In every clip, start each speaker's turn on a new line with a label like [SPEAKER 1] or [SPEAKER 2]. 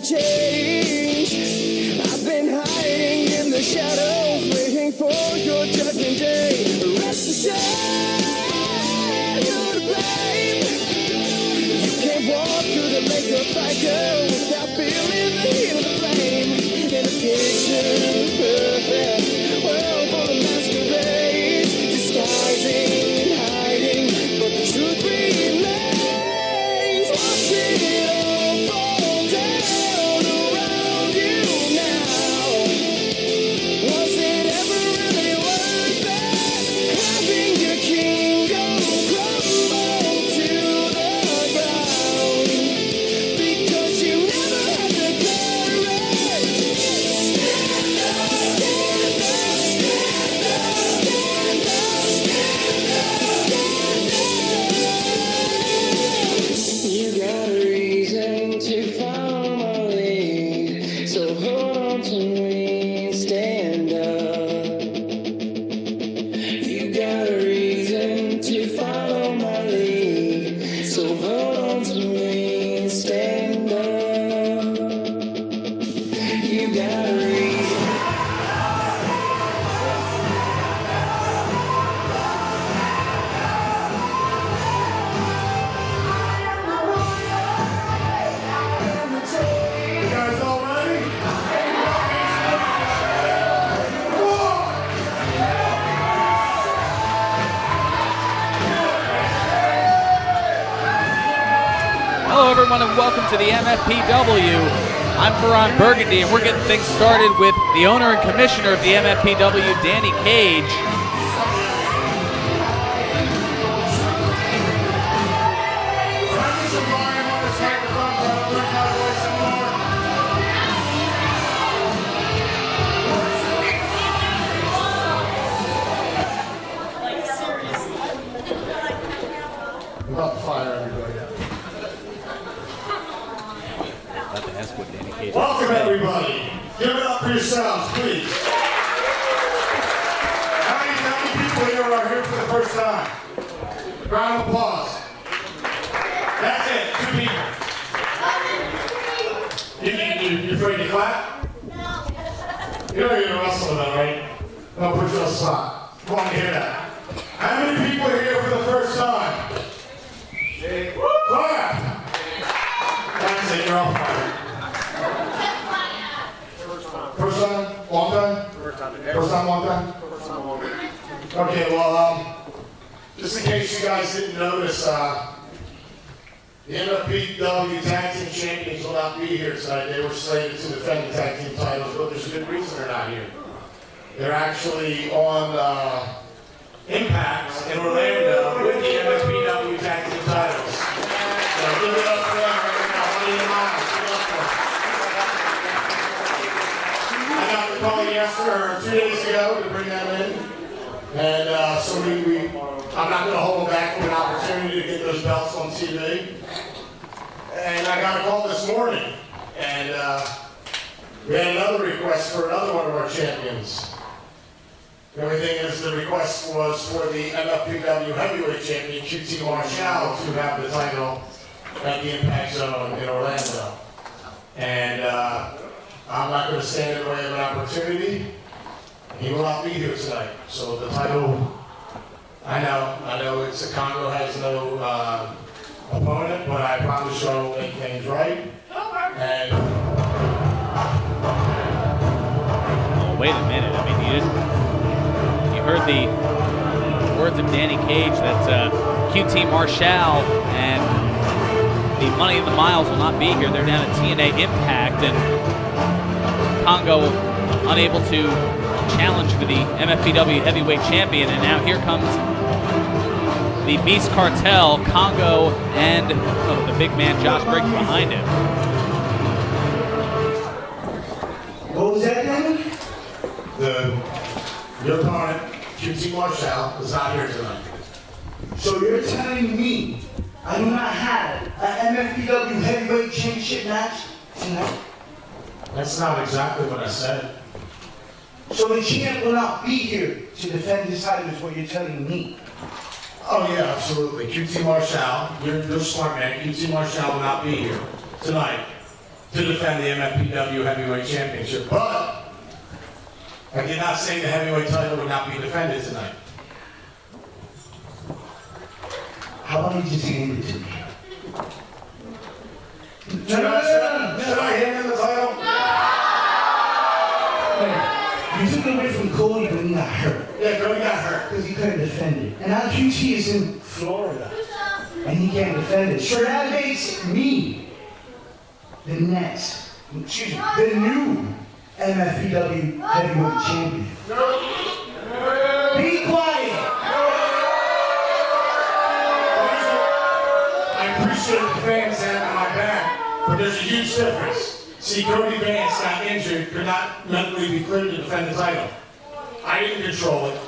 [SPEAKER 1] gonna change. I've been hiding in the shadows, waiting for your judgment day. Rest assured, you're to blame. You can't walk through the lake of fire without feeling the heat of the flame. In a picture perfect world full of masquerades, disguising and hiding, but the truth remains. Watch it all fall down around you now. Was it ever really worth it? Having your kingdom crumble to the ground because you never had the courage. Stand up, stand up, stand up, stand up, stand up. You got a reason to follow my lead, so hold on to me and stand up. You got a reason to follow my lead, so hold on to me and stand up. You got a reason.
[SPEAKER 2] You guys all ready?
[SPEAKER 3] Hello everyone and welcome to the MFPW. I'm Ferran Burgundy and we're getting things started with the owner and commissioner of the MFPW, Danny Cage.
[SPEAKER 2] I'm about to fire everybody.
[SPEAKER 3] About to ask what Danny Cage
[SPEAKER 2] Welcome everybody. Give it up for yourselves, please. How many people here are here for the first time? Round of applause. That's it, 2 people. You afraid to clap? No. You know you're gonna wrestle them, right? I'll put you on the spot. I want to hear that. How many people are here for the first time? Clap! That's it, you're on fire. First time? Long time? First time, long time? Okay, well, just in case you guys didn't notice, the MFPW Tag Team Champions will not be here tonight. They were slated to defend the tag team titles, but there's a good reason they're not here. They're actually on Impact in Orlando with the MFPW Tag Team titles. So give it up for them right now. 180 miles. Give it up for them. I got the call yesterday, or 2 days ago, to bring them in. And so I'm not going to hold them back from an opportunity to get those belts on TV. And I got a call this morning, and we had another request for another one of our champions. The only thing is the request was for the MFPW Heavyweight Champion, QT Marshall, to have the title at the Impact Zone in Orlando. And I'm not going to stand in the way of an opportunity. He will not be here tonight. So the title, I know it's a Congo has no opponent, but I promise you I will make things right. And
[SPEAKER 3] Oh, wait a minute. I mean, you heard the words of Danny Cage. That's QT Marshall and the Money in the Miles will not be here. They're down at TNA Impact, and Congo unable to challenge for the MFPW Heavyweight Champion. And now here comes the Beast Cartel, Congo, and the big man Josh Briggs behind him.
[SPEAKER 4] What was that, Danny?
[SPEAKER 2] Your opponent, QT Marshall, is not here tonight.
[SPEAKER 4] So you're telling me I do not have an MFPW Heavyweight Championship match tonight?
[SPEAKER 2] That's not exactly what I said.
[SPEAKER 4] So the champ will not be here to defend his title is what you're telling me?
[SPEAKER 2] Oh yeah, absolutely. QT Marshall, you're smart man. QT Marshall will not be here tonight. to defend the MFPW Heavyweight Championship. But I did not say the heavyweight title would not be defended tonight.
[SPEAKER 4] How about you just hand it to me?
[SPEAKER 2] Should I hand him the title?
[SPEAKER 4] Wait, you took it away from Cody, but he got hurt.
[SPEAKER 2] Yeah, Cody got hurt.
[SPEAKER 4] Because he couldn't defend it. And now QT is in Florida. And he can't defend it. So that makes me the new MFPW Heavyweight Champion. Be quiet!
[SPEAKER 2] I appreciate the fans having my back, but there's a huge difference. See, Cody Vance got injured, could not medically be cleared to defend the title. I didn't control it.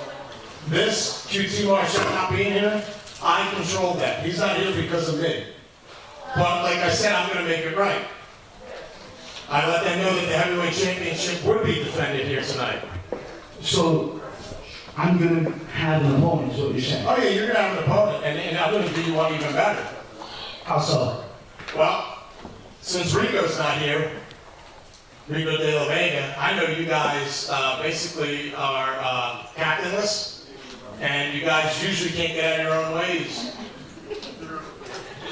[SPEAKER 2] This QT Marshall not being here, I controlled that. He's not here because of me. But like I said, I'm going to make it right. I let them know that the heavyweight championship would be defended here tonight.
[SPEAKER 4] So, I'm going to have an opponent, is what you're saying.
[SPEAKER 2] Oh yeah, you're going to have an opponent, and I'm going to do you one even better.
[SPEAKER 4] How so?
[SPEAKER 2] Well, since Rico's not here, Rico de la Vega, I know you guys basically are captainless, and you guys usually can't get out of your own ways.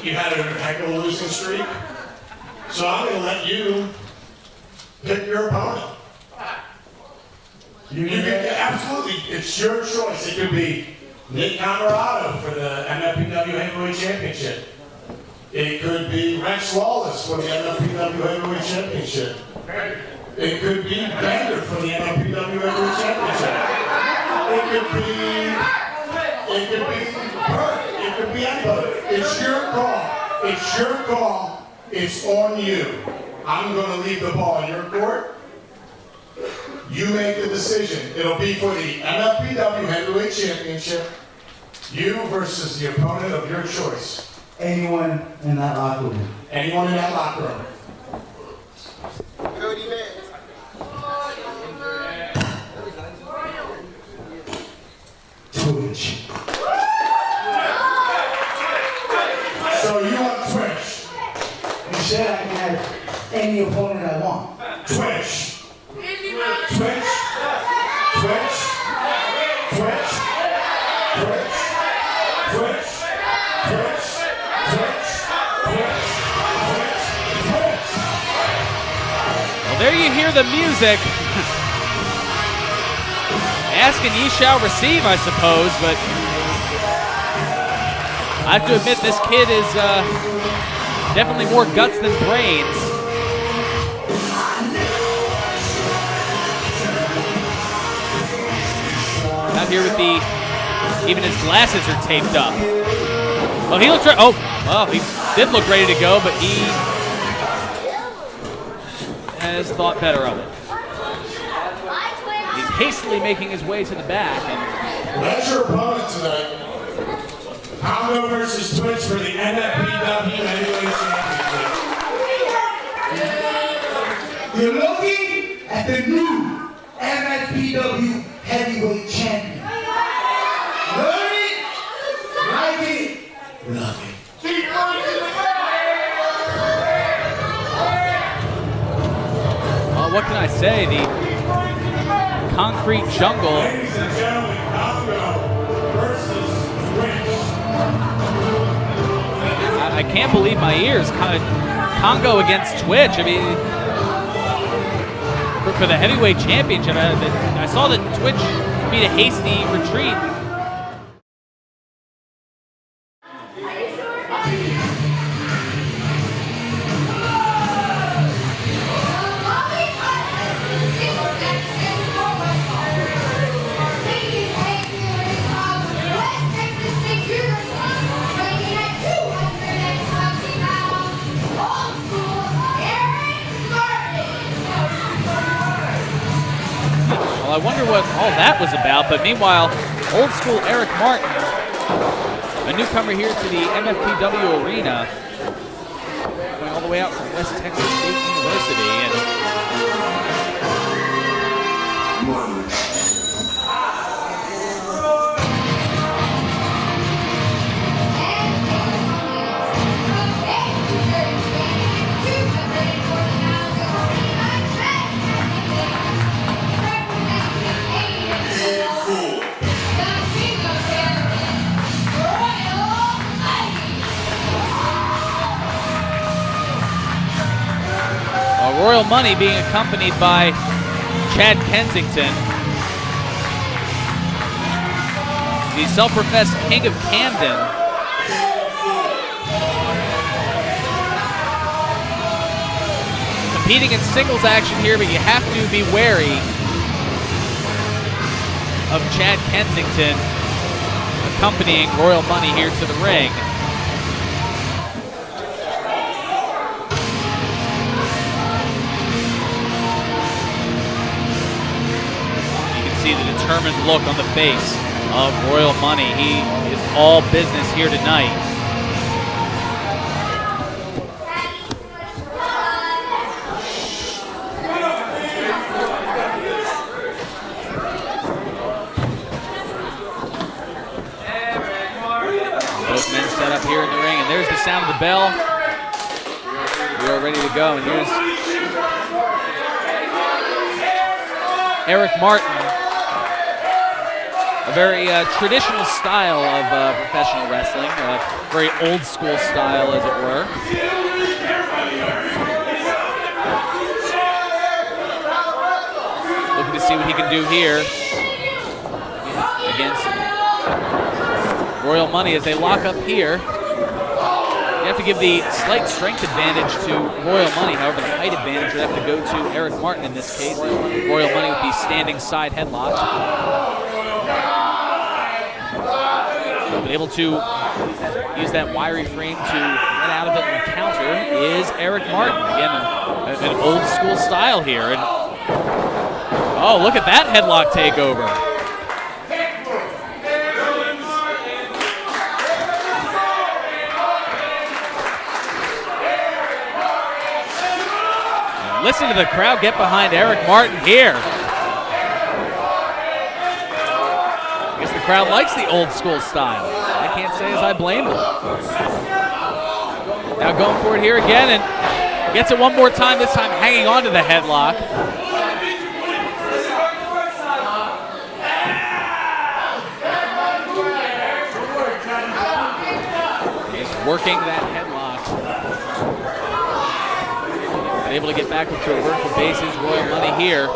[SPEAKER 2] You had a heck of a losing streak, so I'm going to let you pick your opponent. You can absolutely, it's your choice. It could be Nick Camarado for the MFPW Heavyweight Championship. It could be Rex Wallace for the MFPW Heavyweight Championship. It could be Bender for the MFPW Heavyweight Championship. It could be Burt. It could be anybody. It's your call. It's your call. It's on you. I'm going to leave the ball in your court. You make the decision. It'll be for the MFPW Heavyweight Championship. You versus the opponent of your choice.
[SPEAKER 4] Anyone in that locker room.
[SPEAKER 2] Anyone in that locker room.
[SPEAKER 1] Cody Vance.
[SPEAKER 4] Twitch.
[SPEAKER 2] So you want Twitch?
[SPEAKER 4] You said I can have any opponent I want.
[SPEAKER 2] Twitch. Twitch. Twitch. Twitch. Twitch. Twitch. Twitch. Twitch.
[SPEAKER 3] Well, there you hear the music. Ask and ye shall receive, I suppose, but I have to admit this kid is definitely more guts than brains. Out here with even his glasses are taped up. Well, he looks, he did look ready to go, but he has thought better of it. He's hastily making his way to the back. And
[SPEAKER 2] that's your opponent tonight. Congo versus Twitch for the MFPW Heavyweight Championship.
[SPEAKER 4] You're looking at the new MFPW Heavyweight Champion. Learn it, like it, love it.
[SPEAKER 3] well, what can I say? The concrete jungle.
[SPEAKER 2] Ladies and gentlemen, Congo versus Twitch.
[SPEAKER 3] I can't believe my ears. Congo against Twitch. I mean, for the heavyweight championship, I saw that Twitch made a hasty retreat. Well, I wonder what all that was about, but meanwhile, old school Eric Martin, a newcomer here to the MFPW arena, going all the way out from West Texas State University. Royal Money being accompanied by Chad Kensington, the self-professed king of Camden. Competing in singles action here, but you have to be wary of Chad Kensington accompanying Royal Money here to the ring. You can see the determined look on the face of Royal Money. He is all business here tonight. Both men set up here in the ring, and there's the sound of the bell. We are ready to go, and here's Eric Martin. A very traditional style of professional wrestling, a very old school style, as it were. Looking to see what he can do here against Royal Money as they lock up here. You have to give the slight strength advantage to Royal Money. However, the height advantage would have to go to Eric Martin in this case. Royal Money with the standing side headlock. But able to use that wiry frame to get out of it and counter is Eric Martin. Again, an old school style here. And oh, look at that headlock takeover. And listen to the crowd get behind Eric Martin here. The crowd likes the old school style. I can't say as I blame them. Now going for it here again and gets it one more time, this time hanging on to the headlock. He's working that headlock. And able to get back up to a vertical bases. Royal Money here.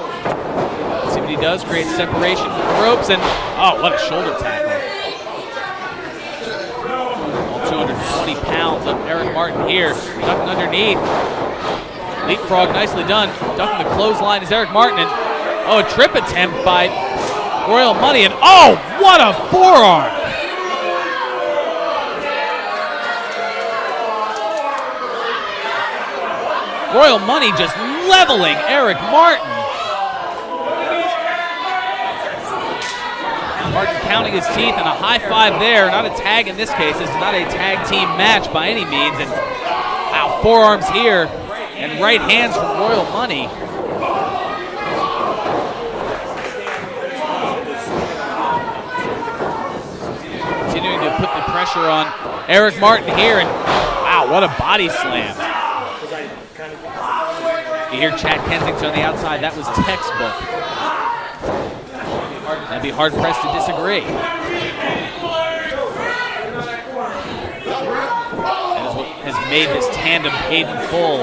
[SPEAKER 3] See what he does, creates separation from the ropes, and oh, what a shoulder tackle. All 220 pounds of Eric Martin here, ducking underneath. Leapfrog, nicely done. Ducking the clothesline is Eric Martin, and oh, a trip attempt by Royal Money, and oh, what a forearm. Royal Money just leveling Eric Martin. Martin counting his teeth and a high five there. Not a tag in this case. This is not a tag team match by any means. And wow, forearms here and right hands from Royal Money. Continuing to put the pressure on Eric Martin here. And wow, what a body slam. You hear Chad Kensington on the outside. That was textbook. I'd be hard-pressed to disagree. That is what has made this tandem paid in full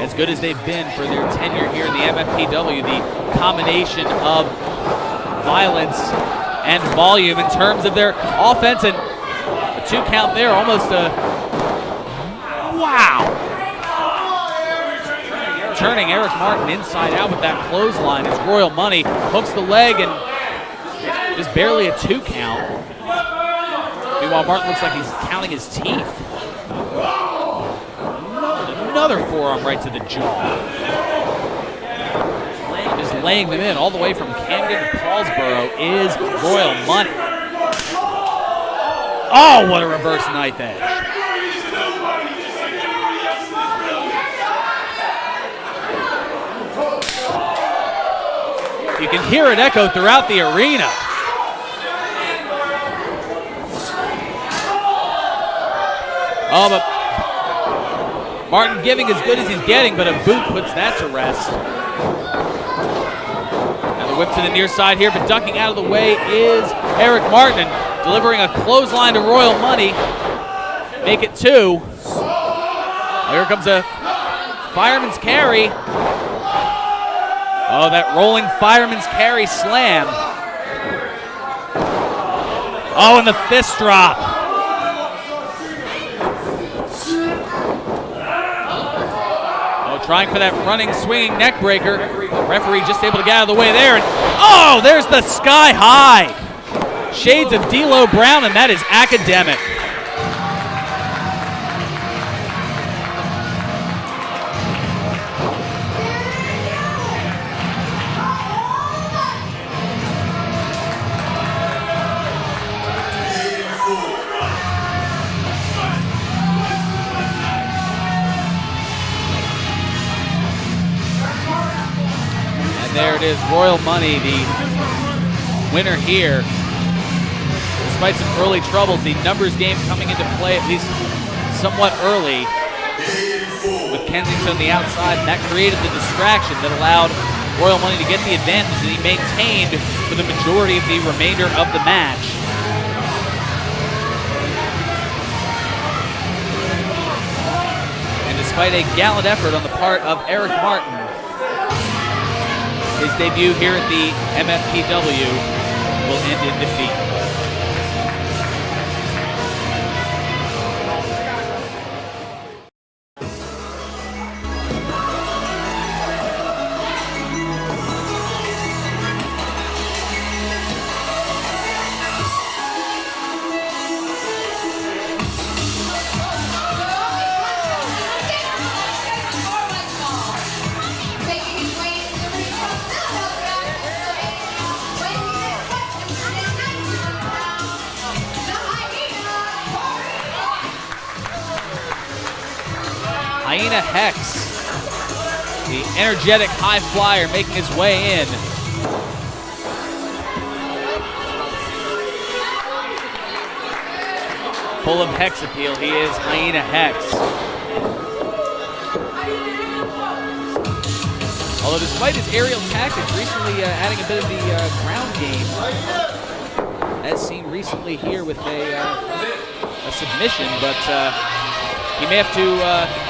[SPEAKER 3] as good as they've been for their tenure here in the MFPW. The combination of violence and volume in terms of their offense, and a 2 count there, almost a wow. Turning Eric Martin inside out with that clothesline as Royal Money hooks the leg and just barely a 2 count. Meanwhile, Martin looks like he's counting his teeth. Another forearm right to the jaw. Just laying them in all the way from Camden to Paulsboro is Royal Money. Oh, what a reverse knife edge. You can hear it echo throughout the arena. Oh, but Martin giving as good as he's getting, but a boot puts that to rest. Now the whip to the near side here, but ducking out of the way is Eric Martin, delivering a clothesline to Royal Money. Make it 2. Here comes a fireman's carry. Oh, that rolling fireman's carry slam. Oh, and the fist drop. Oh, trying for that running, swinging neck breaker. The referee just able to get out of the way there. And oh, there's the sky high. Shades of D'Lo Brown, and that is academic. There it is, Royal Money, the winner here. Despite some early troubles, the numbers game coming into play at least somewhat early with Kensington on the outside, and that created the distraction that allowed Royal Money to get the advantage that he maintained for the majority of the remainder of the match. And despite a gallant effort on the part of Eric Martin, his debut here at the MFPW will end in defeat. Hyena Hex, the energetic high flyer, making his way in. Full of hex appeal, he is Hyena Hex. Although despite his aerial tactics, recently adding a bit of the ground game, as seen recently here with a submission, but he may have to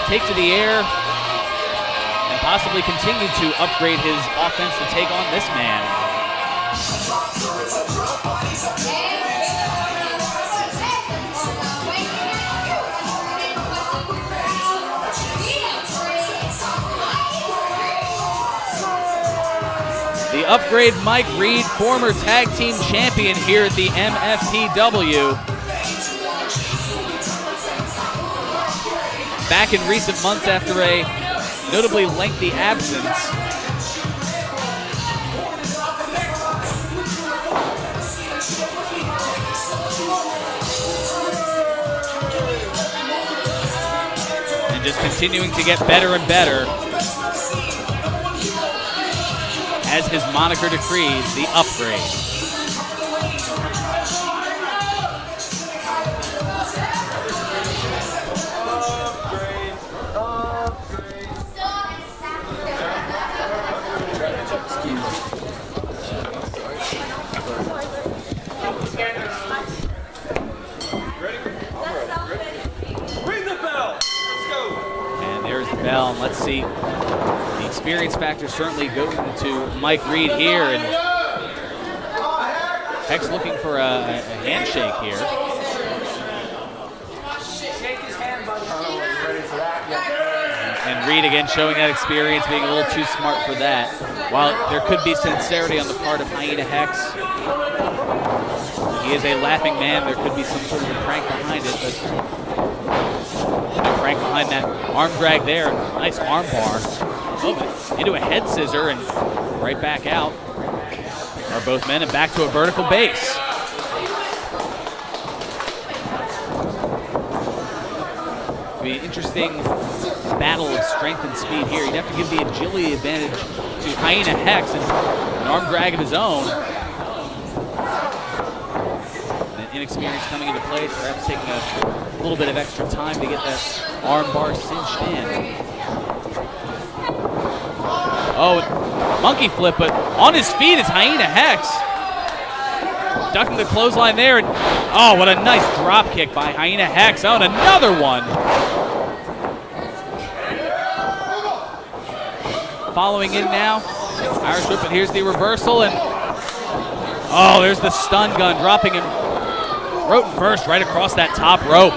[SPEAKER 3] take to the air and possibly continue to upgrade his offense to take on this man. The upgrade Mike Reed, former tag team champion here at the MFPW. Back in recent months after a notably lengthy absence. And just continuing to get better and better as his moniker decrees, the upgrade. And let's see, the experience factor certainly goes into Mike Reed here, and Hex looking for a handshake here. And Reed again showing that experience, being a little too smart for that. While there could be sincerity on the part of Hyena Hex, he is a laughing man, there could be some sort of a prank behind it, but Frank behind that arm drag there. Nice arm bar. Oh, into a head scissor and right back out. Are both men and back to a vertical base. It'll be an interesting battle of strength and speed here. You'd have to give the agility advantage to Hyena Hex and an arm drag of his own. And inexperience coming into play, perhaps taking a little bit of extra time to get that arm bar cinched in. Oh, monkey flip, but on his feet is Hyena Hex. Ducking the clothesline there, and oh, what a nice drop kick by Hyena Hex. Oh, and another one. following in now. Irish whip, and here's the reversal, and oh, there's the stun gun, dropping him throat first right across that top rope.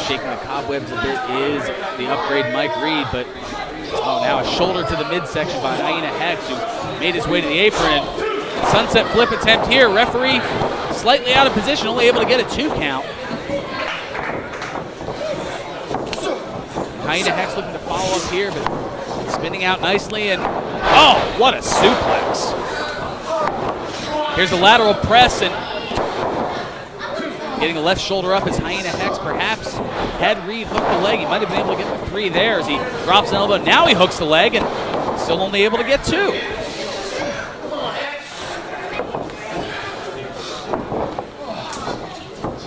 [SPEAKER 3] Shaking the cobwebs a bit is the Upgrade Mike Reed, but now a shoulder to the midsection by Hyena Hex, who made his way to the apron. Sunset flip attempt here. Referee slightly out of position, only able to get a 2 count. Hyena Hex looking to follow up here, but spinning out nicely, and oh, what a suplex. Here's the lateral press, and getting the left shoulder up as Hyena Hex perhaps had Reed hook the leg. He might have been able to get the 3 there as he drops an elbow. Now he hooks the leg and still only able to get 2.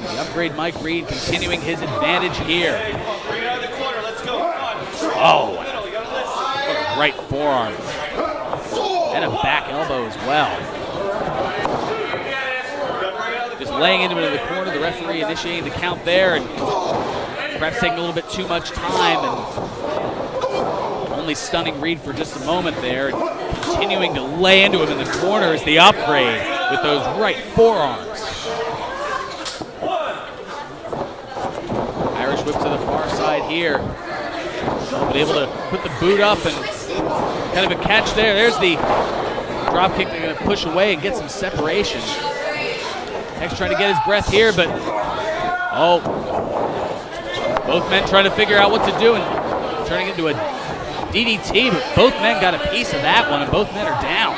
[SPEAKER 3] The Upgrade Mike Reed continuing his advantage here. Oh, what a right forearm. And a back elbow as well. Just laying into it in the corner, the referee initiating the count there, and perhaps taking a little bit too much time and only stunning Reed for just a moment there. And continuing to lay into him in the corner is the Upgrade with those right forearms. Irish whip to the far side here. But able to put the boot up and kind of a catch there. There's the drop kick. They're going to push away and get some separation. Hex trying to get his breath here, but oh, both men trying to figure out what to do and turning into a DDT, but both men got a piece of that one, and both men are down.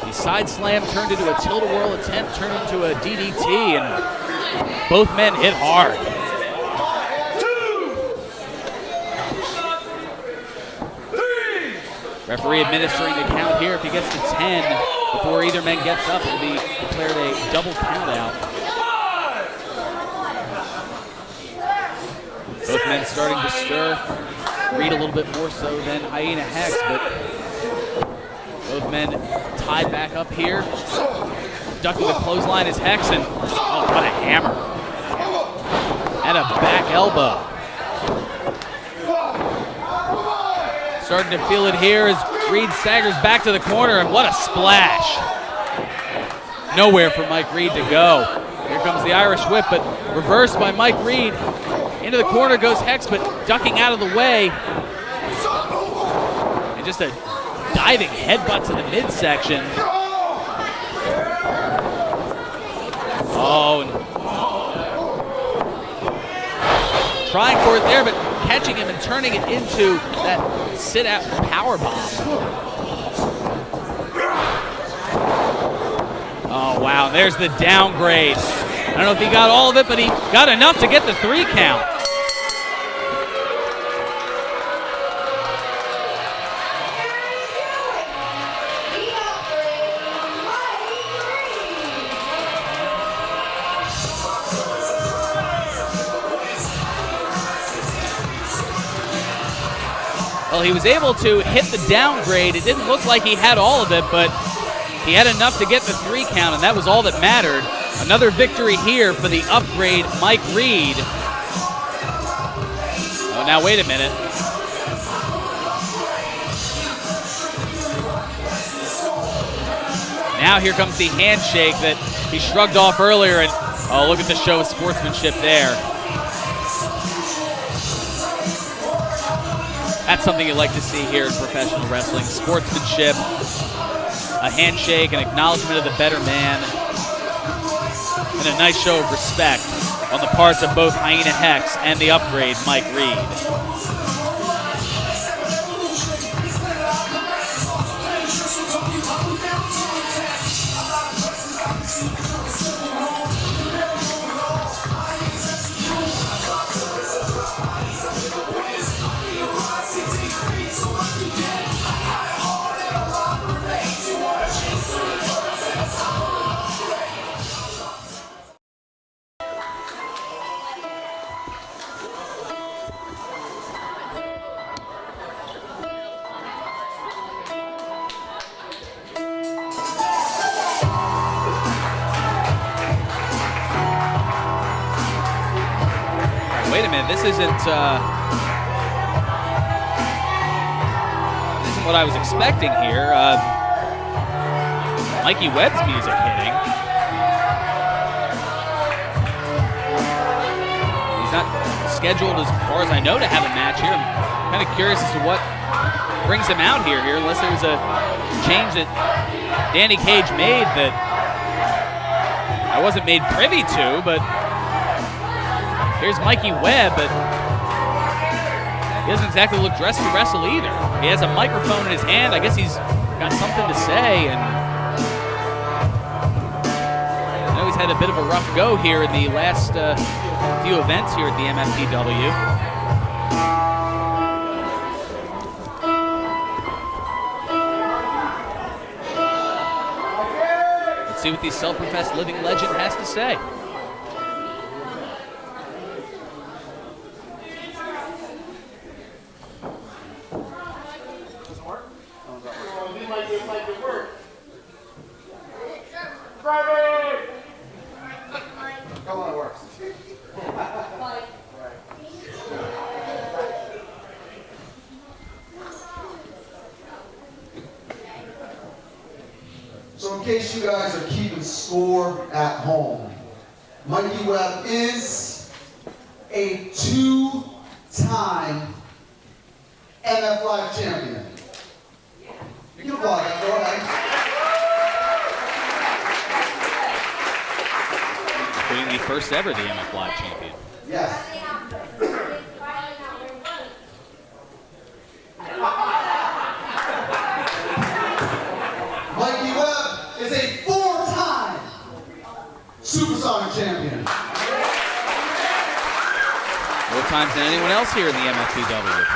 [SPEAKER 3] The side slam turned into a tilt-a-whirl attempt, turned into a DDT, and both men hit hard. Referee administering the count here. If he gets to 10 before either man gets up, it will be declared a double count out. Both men starting to stir. Reed a little bit more so than Hyena Hex, but both men tied back up here. Ducking the clothesline is Hex, and oh, what a hammer. And a back elbow. Starting to feel it here as Reed staggers back to the corner, and what a splash. Nowhere for Mike Reed to go. Here comes the Irish whip, but reversed by Mike Reed. Into the corner goes Hex, but ducking out of the way. And just a diving headbutt to the midsection. Oh, and trying for it there, but catching him and turning it into that sit-out power bomb. Oh, wow, there's the downgrade. I don't know if he got all of it, but he got enough to get the 3 count. Well, he was able to hit the downgrade. It didn't look like he had all of it, but he had enough to get the 3 count, and that was all that mattered. Another victory here for the Upgrade Mike Reed. Oh, now wait a minute. Now here comes the handshake that he shrugged off earlier, and oh, look at the show of sportsmanship there. That's something you like to see here in professional wrestling. Sportsmanship, a handshake, an acknowledgement of the better man, and a nice show of respect on the parts of both Hyena Hex and the Upgrade Mike Reed. wait a minute, this isn't what I was expecting here. Mikey Webb's music hitting. He's not scheduled, as far as I know, to have a match here. I'm kind of curious as to what brings him out here, unless there was a change that Danny Cage made that I wasn't made privy to, but here's Mikey Webb, but he doesn't exactly look dressed to wrestle either. He has a microphone in his hand. I guess he's got something to say, and I know he's had a bit of a rough go here in the last few events here at the MFPW. Let's see what the self-professed living legend has to say.
[SPEAKER 5] So in case you guys are keeping score at home, Mikey Webb is a 2-time MF Live champion. You can applaud that, go ahead.
[SPEAKER 3] Including the first ever the MF Live champion.
[SPEAKER 5] Yes. Mikey Webb is a 4-time Supersonic champion.
[SPEAKER 3] More times than anyone else here in the MFPW.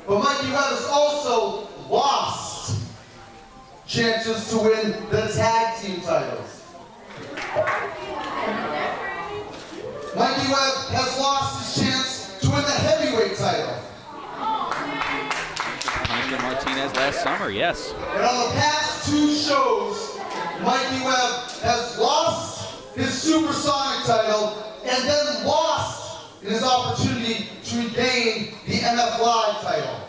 [SPEAKER 5] But Mikey Webb has also lost chances to win the tag team titles. Mikey Webb has lost his chance to win the heavyweight title.
[SPEAKER 3] Punisher Martinez last summer, yes.
[SPEAKER 5] And on the past 2 shows, Mikey Webb has lost his Supersonic title and then lost in his opportunity to regain the MF Live title.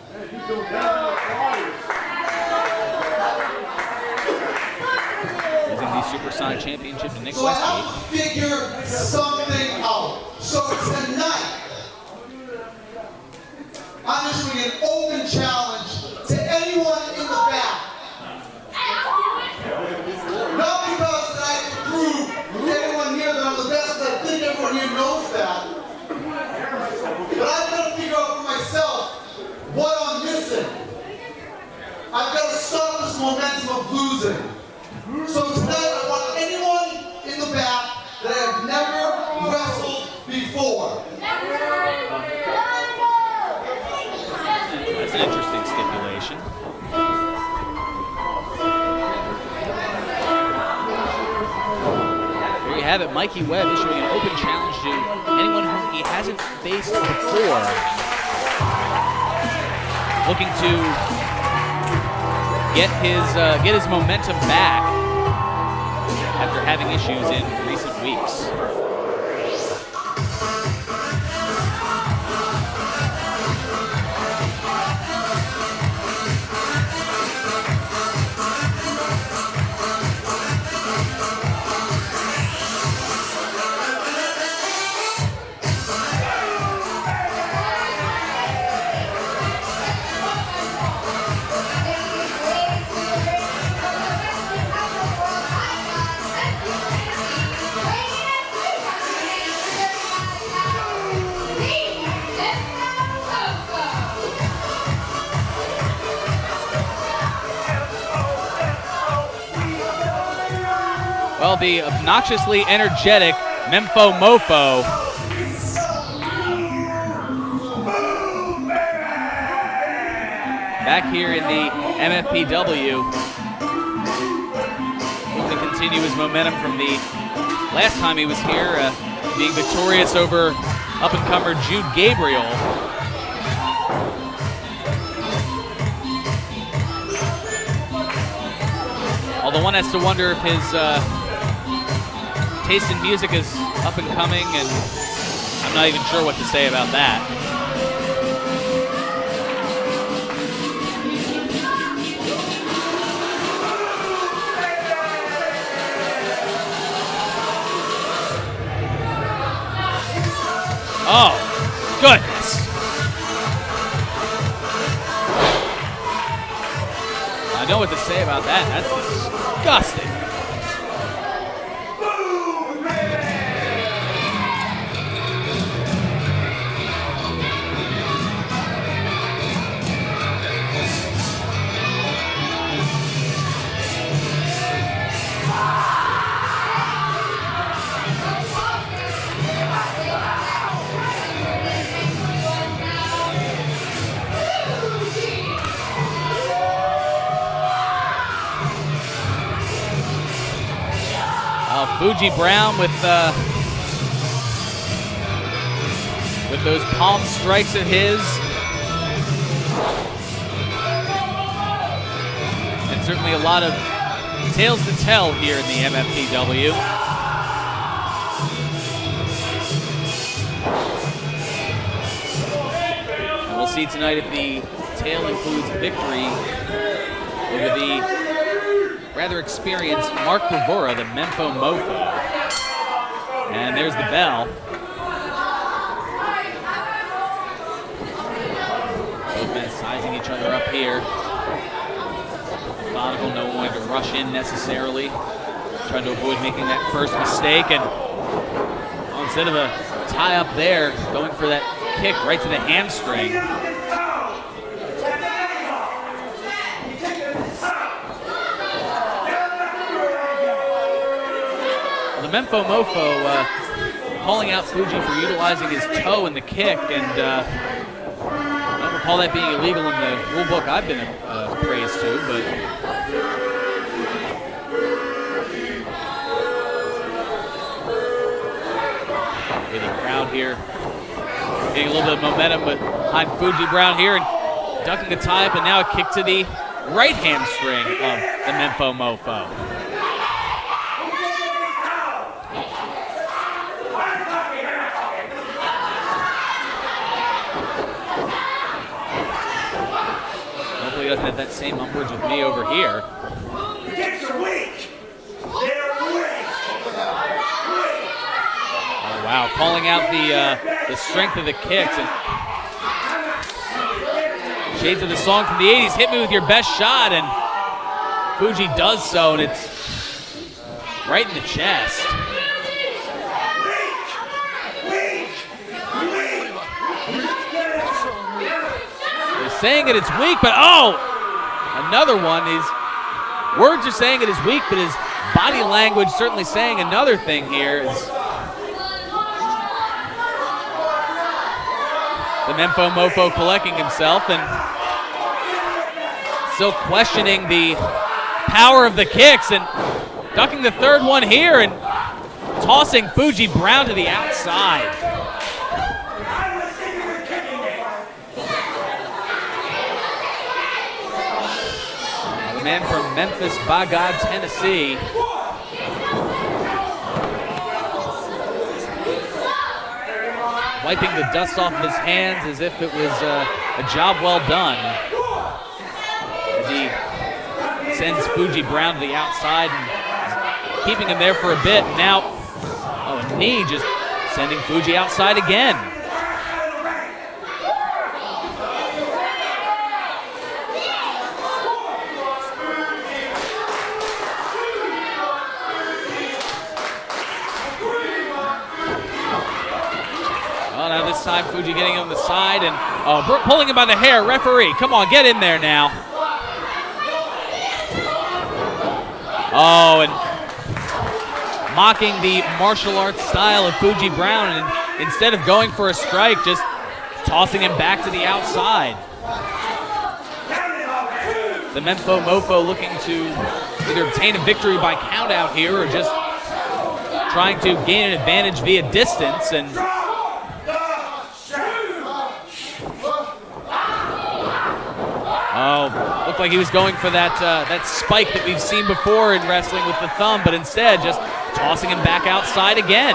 [SPEAKER 3] Losing the Supersonic Championship to Nick
[SPEAKER 5] So I have
[SPEAKER 3] Westgate.
[SPEAKER 5] to figure something out. So tonight, I'm issuing an open challenge to anyone in the back. Not because I have to prove to everyone here that I'm the best, I think everyone here knows that. But I've got to figure out for myself what I'm missing. I've got to stop this momentum of losing. So tonight I want anyone in the back that I have never wrestled before.
[SPEAKER 3] That's an interesting stipulation. There you have it, Mikey Webb issuing an open challenge to anyone whom he hasn't faced before. Looking to get his momentum back after having issues in recent weeks. Well, the obnoxiously energetic Memfo Mofo back here in the MFPW, looking to continue his momentum from the last time he was here, being victorious over up-and-comer Jude Gabriel. Although one has to wonder if his taste in music is up and coming, and I'm not even sure what to say about that. Oh, goodness. I know what to say about that. That's disgusting. Fuji Brown with those palm strikes of his. And certainly a lot of tales to tell here in the MFPW. And we'll see tonight if the tale includes victory over the rather experienced Mark Bravura, the Mofo Mofo. And there's the bell. Both men sizing each other up here. Methodical, no one to rush in necessarily. Trying to avoid making that first mistake. And instead of a tie up there, going for that kick right to the hamstring. Mofo Mofo calling out Fuji for utilizing his toe in the kick, and I don't recall that being illegal in the rule book I've been praised to, but the crowd here getting a little bit of momentum behind Fuji Brown here and ducking a tie-up, and now a kick to the right hamstring of the Mofo Mofo. Doesn't have that same umbrage with me over here.
[SPEAKER 1] The kicks are weak. They're weak.
[SPEAKER 3] Oh wow, calling out the strength of the kicks, and shades of the song from the 80s, hit me with your best shot, and Fuji does so, and it's right in the chest. Saying that it's weak, but oh, another one. His words are saying it is weak, but his body language certainly saying another thing here. The Mofo Mofo collecting himself and still questioning the power of the kicks and ducking the third one here and tossing Fuji Brown to the outside. Man from Memphis, by God, Tennessee. Wiping the dust off of his hands as if it was a job well done. As he sends Fuji Brown to the outside and keeping him there for a bit. Now, oh, a knee just sending Fuji outside again. This time Fuji getting on the side and pulling him by the hair. Referee, come on, get in there now. Oh, and mocking the martial arts style of Fuji Brown, and instead of going for a strike, just tossing him back to the outside. The Mofo Mofo looking to either obtain a victory by count out here or just trying to gain an advantage via distance, and Looked like he was going for that spike that we've seen before in wrestling with the thumb, but instead just tossing him back outside again.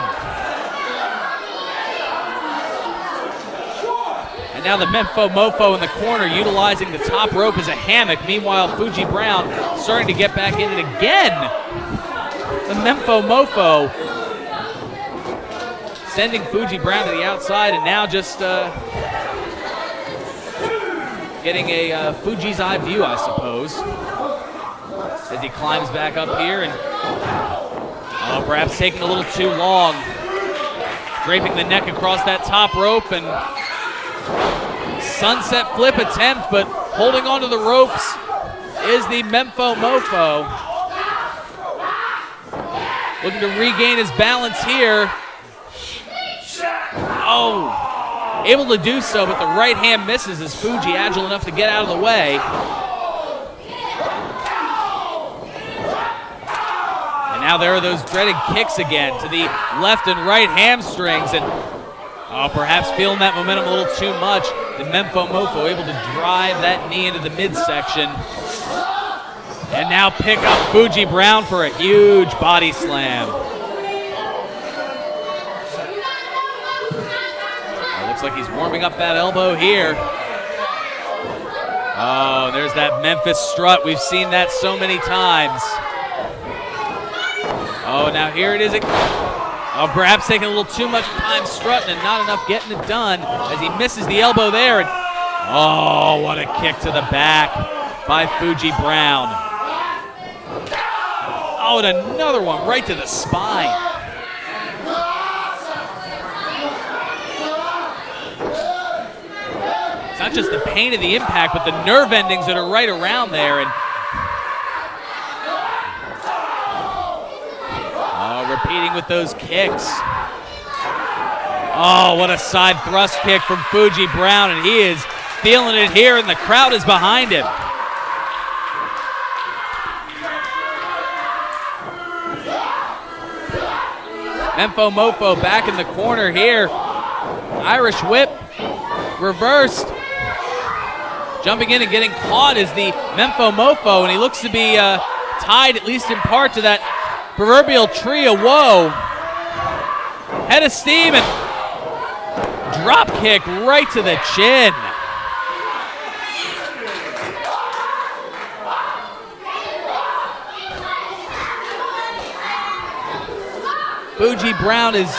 [SPEAKER 3] And now the Mofo in the corner utilizing the top rope as a hammock. Meanwhile, Fuji Brown starting to get back in it again. The Mofo sending Fuji Brown to the outside, and now just getting a Fuji's eye view, I suppose, as he climbs back up here and perhaps taking a little too long. Draping the neck across that top rope and sunset flip attempt, but holding onto the ropes is the Mofo. Looking to regain his balance here. Oh, able to do so, but the right hand misses as Fuji agile enough to get out of the way. And now there are those dreaded kicks again to the left and right hamstrings, and perhaps feeling that momentum a little too much. The Mofo able to drive that knee into the midsection. And now pick up Fuji Brown for a huge body slam. Looks like he's warming up that elbow here. Oh, there's that Memphis strut. We've seen that so many times. Oh, now here it is. Perhaps taking a little too much time strutting and not enough getting it done as he misses the elbow there. And oh, what a kick to the back by Fuji Brown. Oh, and another one right to the spine. It's not just the pain of the impact, but the nerve endings that are right around there. And repeating with those kicks. Oh, what a side thrust kick from Fuji Brown, and he is feeling it here, and the crowd is behind him. Mofo back in the corner here. Irish whip, reversed. Jumping in and getting caught is the Mofo, and he looks to be tied, at least in part, to that proverbial tree of woe. Head of steam and drop kick right to the chin. Fuji Brown is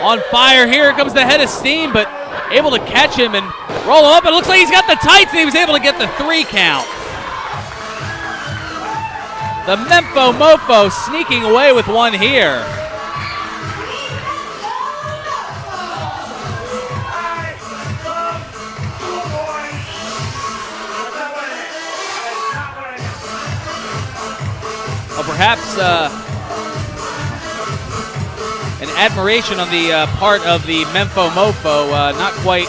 [SPEAKER 3] on fire. Here comes the head of steam, but able to catch him and roll him up. It looks like he's got the tights, and he was able to get the 3 count. The Mofo sneaking away with one here. Perhaps an admiration on the part of the Mofo. Not quite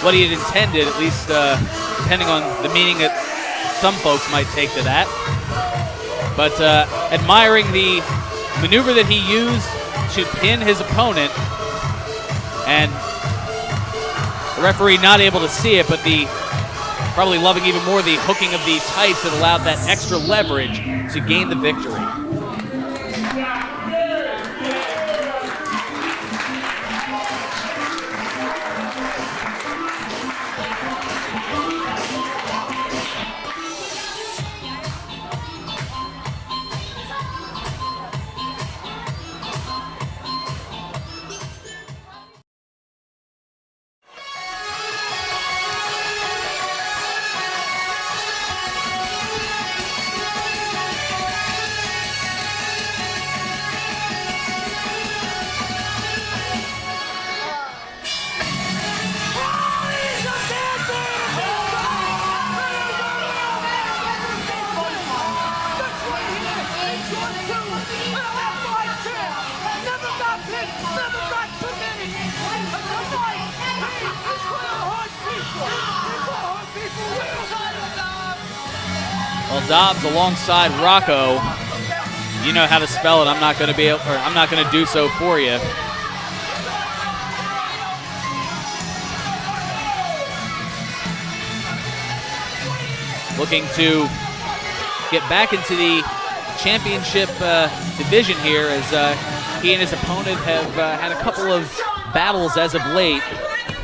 [SPEAKER 3] what he had intended, at least depending on the meaning that some folks might take to that. But admiring the maneuver that he used to pin his opponent, and the referee not able to see it, but probably loving even more the hooking of the tights that allowed that extra leverage to gain the victory. Well, Dobbs alongside Rocco. You know how to spell it. I'm not going to do so for you. looking to get back into the championship division here, as he and his opponent have had a couple of battles as of late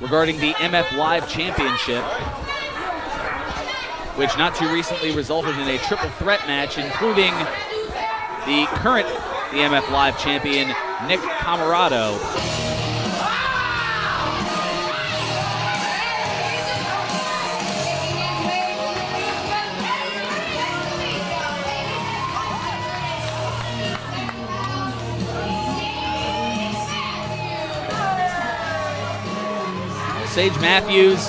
[SPEAKER 3] regarding the MF Live Championship, which not too recently resulted in a triple threat match, including the current MF Live champion, Nick Camarado. Sage Matthews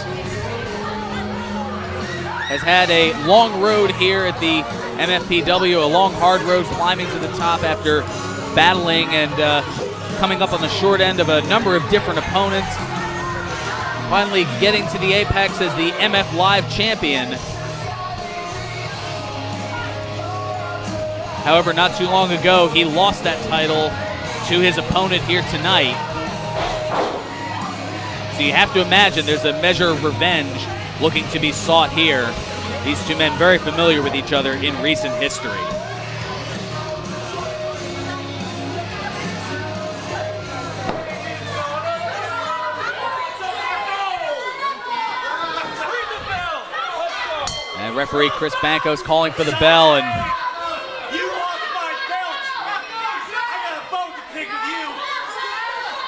[SPEAKER 3] has had a long road here at the MFPW, a long, hard road climbing to the top after battling and coming up on the short end of a number of different opponents. Finally getting to the apex as the MF Live champion. However, not too long ago, he lost that title to his opponent here tonight. So you have to imagine there's a measure of revenge looking to be sought here. These two men very familiar with each other in recent history. And referee Chris Bancos calling for the bell, and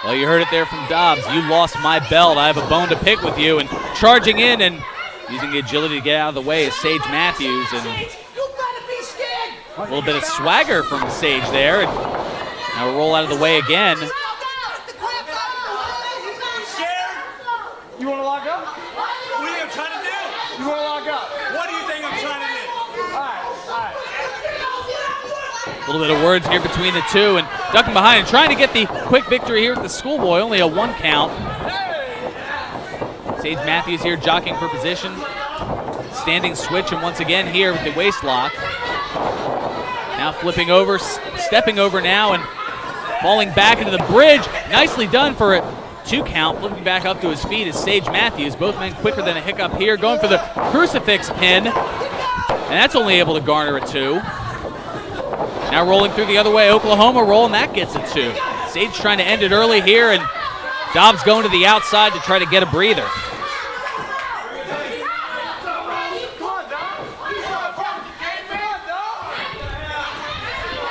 [SPEAKER 3] well, you heard it there from Dobbs. You lost my belt. I have a bone to pick with you. And charging in and using the agility to get out of the way is Sage Matthews. And a little bit of swagger from Sage there. And now we'll roll out of the way again.
[SPEAKER 6] Scared? You want to lock up? What are you trying to do? You want to lock up? What do you think I'm trying to do? All right.
[SPEAKER 3] A little bit of words here between the two, and ducking behind and trying to get the quick victory here at the Schoolboy. Only a 1 count. Sage Matthews here jockeying for position. Standing switch, and once again here with the waist lock. Now flipping over, stepping over now, and falling back into the bridge. Nicely done for a 2 count. Flipping back up to his feet is Sage Matthews. Both men quicker than a hiccup here. Going for the crucifix pin, and that's only able to garner a 2. Now rolling through the other way, Oklahoma roll, and that gets a 2. Sage trying to end it early here, and Dobbs going to the outside to try to get a breather.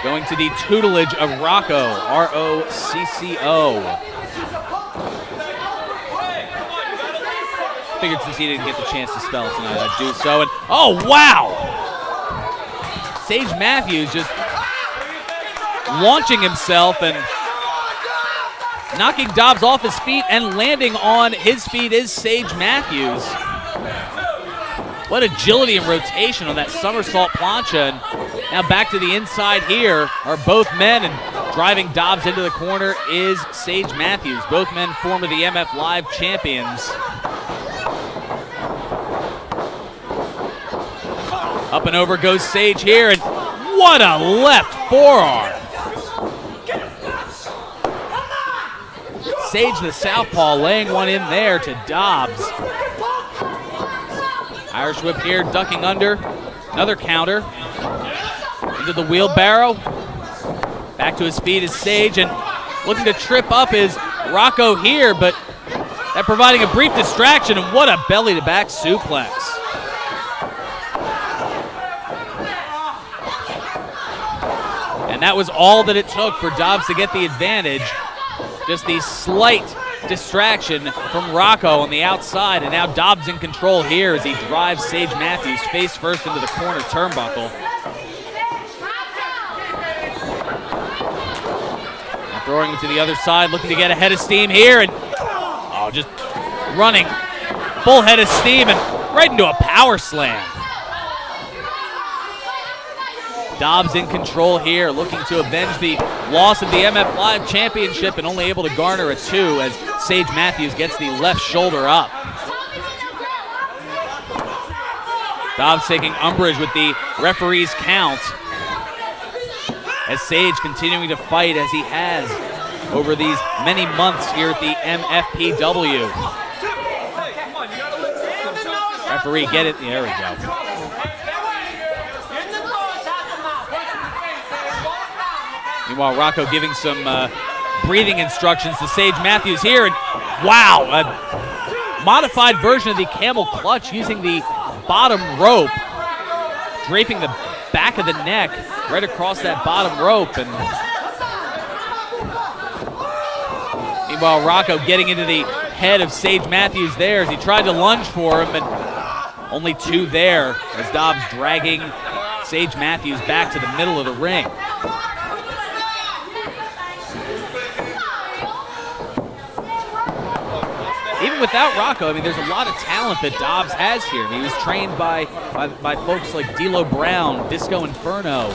[SPEAKER 3] Going to the tutelage of Rocco, R-O-C-C-O. Figured since he didn't get the chance to spell it tonight, I'd do so. And oh, wow! Sage Matthews just launching himself and knocking Dobbs off his feet, and landing on his feet is Sage Matthews. What agility and rotation on that somersault plancha. And now back to the inside here are both men, and driving Dobbs into the corner is Sage Matthews. Both men former the MF Live champions. Up and over goes Sage here, and what a left forearm. Sage the southpaw laying one in there to Dobbs. Irish whip here, ducking under. Another counter. Into the wheelbarrow. Back to his feet is Sage, and looking to trip up is Rocco here, but that providing a brief distraction, and what a belly-to-back suplex. And that was all that it took for Dobbs to get the advantage. Just the slight distraction from Rocco on the outside, and now Dobbs in control here as he drives Sage Matthews face first into the corner turnbuckle. Now throwing him to the other side, looking to get a head of steam here, and just running full head of steam and right into a power slam. Dobbs in control here, looking to avenge the loss of the MF Live Championship, and only able to garner a 2 as Sage Matthews gets the left shoulder up. Dobbs taking umbrage with the referee's count, as Sage continuing to fight as he has over these many months here at the MFPW. Referee, get it. There we go. Meanwhile, Rocco giving some breathing instructions to Sage Matthews here. And wow, a modified version of the camel clutch using the bottom rope, draping the back of the neck right across that bottom rope. And meanwhile, Rocco getting into the head of Sage Matthews there as he tried to lunge for him, and only two there as Dobbs dragging Sage Matthews back to the middle of the ring. Even without Rocco, I mean, there's a lot of talent that Dobbs has here. I mean, he was trained by folks like D'Lo Brown, Disco Inferno,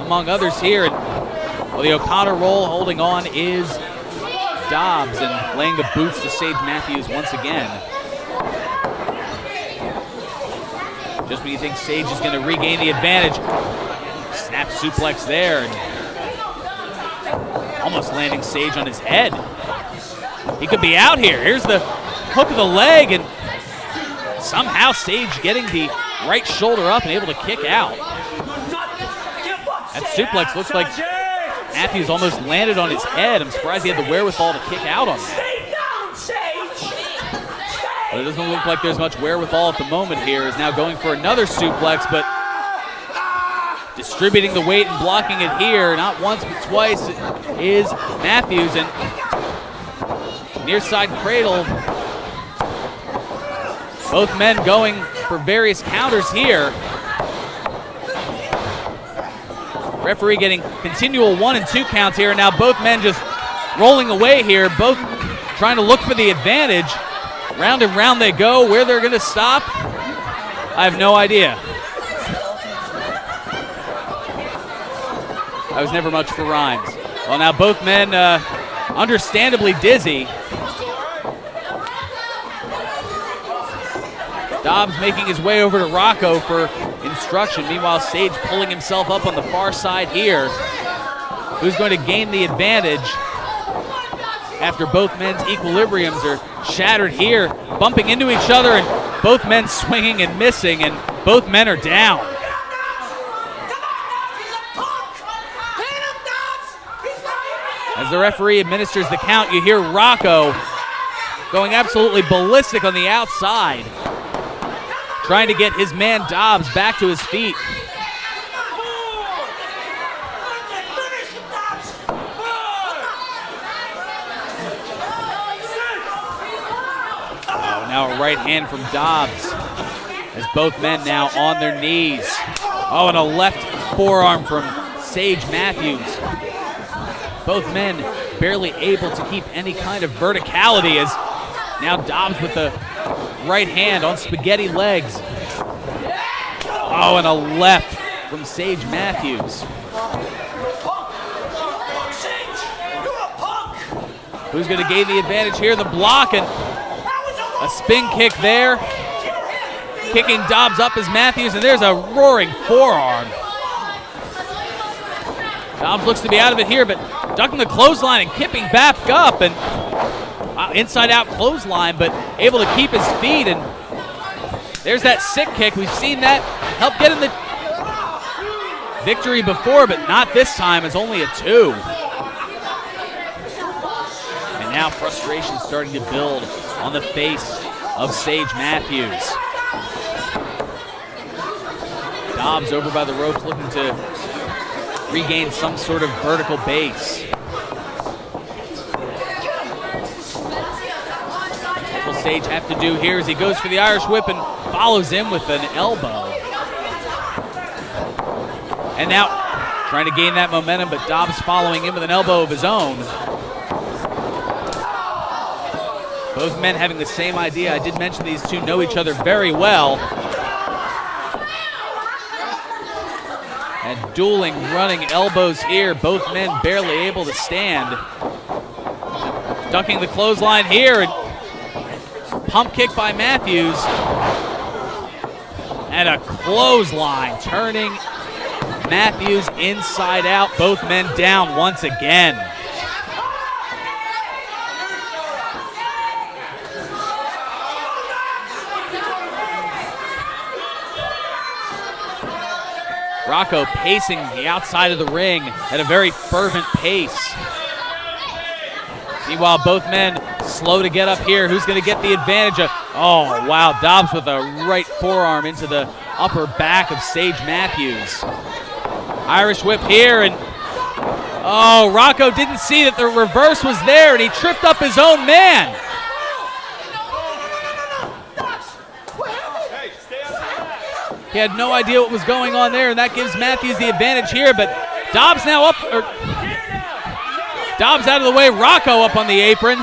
[SPEAKER 3] among others here. And well, the O'Connor roll holding on is Dobbs and laying the boots to Sage Matthews once again. Just when you think Sage is going to regain the advantage, snap suplex there, and almost landing Sage on his head. He could be out here. Here's the hook of the leg, and somehow Sage getting the right shoulder up and able to kick out. That suplex looks like Matthews almost landed on his head. I'm surprised he had the wherewithal to kick out on that. But it doesn't look like there's much wherewithal at the moment here. Is now going for another suplex, but distributing the weight and blocking it here. Not once, but twice is Matthews, and near side cradle. Both men going for various counters here. Referee getting continual 1 and 2 counts here. Now both men just rolling away here, both trying to look for the advantage. Round and round they go. Where they're going to stop, I have no idea. I was never much for rhymes. Well, now both men understandably dizzy. Dobbs making his way over to Rocco for instruction. Meanwhile, Sage pulling himself up on the far side here. Who's going to gain the advantage after both men's equilibriums are shattered here, bumping into each other, and both men swinging and missing, and both men are down. As the referee administers the count, you hear Rocco going absolutely ballistic on the outside, trying to get his man Dobbs back to his feet. Oh, now a right hand from Dobbs as both men now on their knees. Oh, and a left forearm from Sage Matthews. Both men barely able to keep any kind of verticality as now Dobbs with the right hand on spaghetti legs. Oh, and a left from Sage Matthews. Who's going to gain the advantage here? The block, and a spin kick there. Kicking Dobbs up as Matthews, and there's a roaring forearm. Dobbs looks to be out of it here, but ducking the clothesline and kipping back up, and inside out clothesline, but able to keep his feet, and there's that sick kick. We've seen that help get him the victory before, but not this time. It's only a 2. And now frustration starting to build on the face of Sage Matthews. Dobbs over by the ropes looking to regain some sort of vertical base. What will Sage have to do here as he goes for the Irish whip and follows him with an elbow. And now trying to gain that momentum, but Dobbs following him with an elbow of his own. Both men having the same idea. I did mention these two know each other very well. And dueling running elbows here. Both men barely able to stand. Ducking the clothesline here. And pump kick by Matthews. And a clothesline turning Matthews inside out. Both men down once again. Rocco pacing the outside of the ring at a very fervent pace. Meanwhile, both men slow to get up here. Who's going to get the advantage of? Oh, wow. Dobbs with a right forearm into the upper back of Sage Matthews. Irish whip here, and oh, Rocco didn't see that the reverse was there, and he tripped up his own man. He had no idea what was going on there, and that gives Matthews the advantage here, but Dobbs now up, Dobbs out of the way, Rocco up on the apron.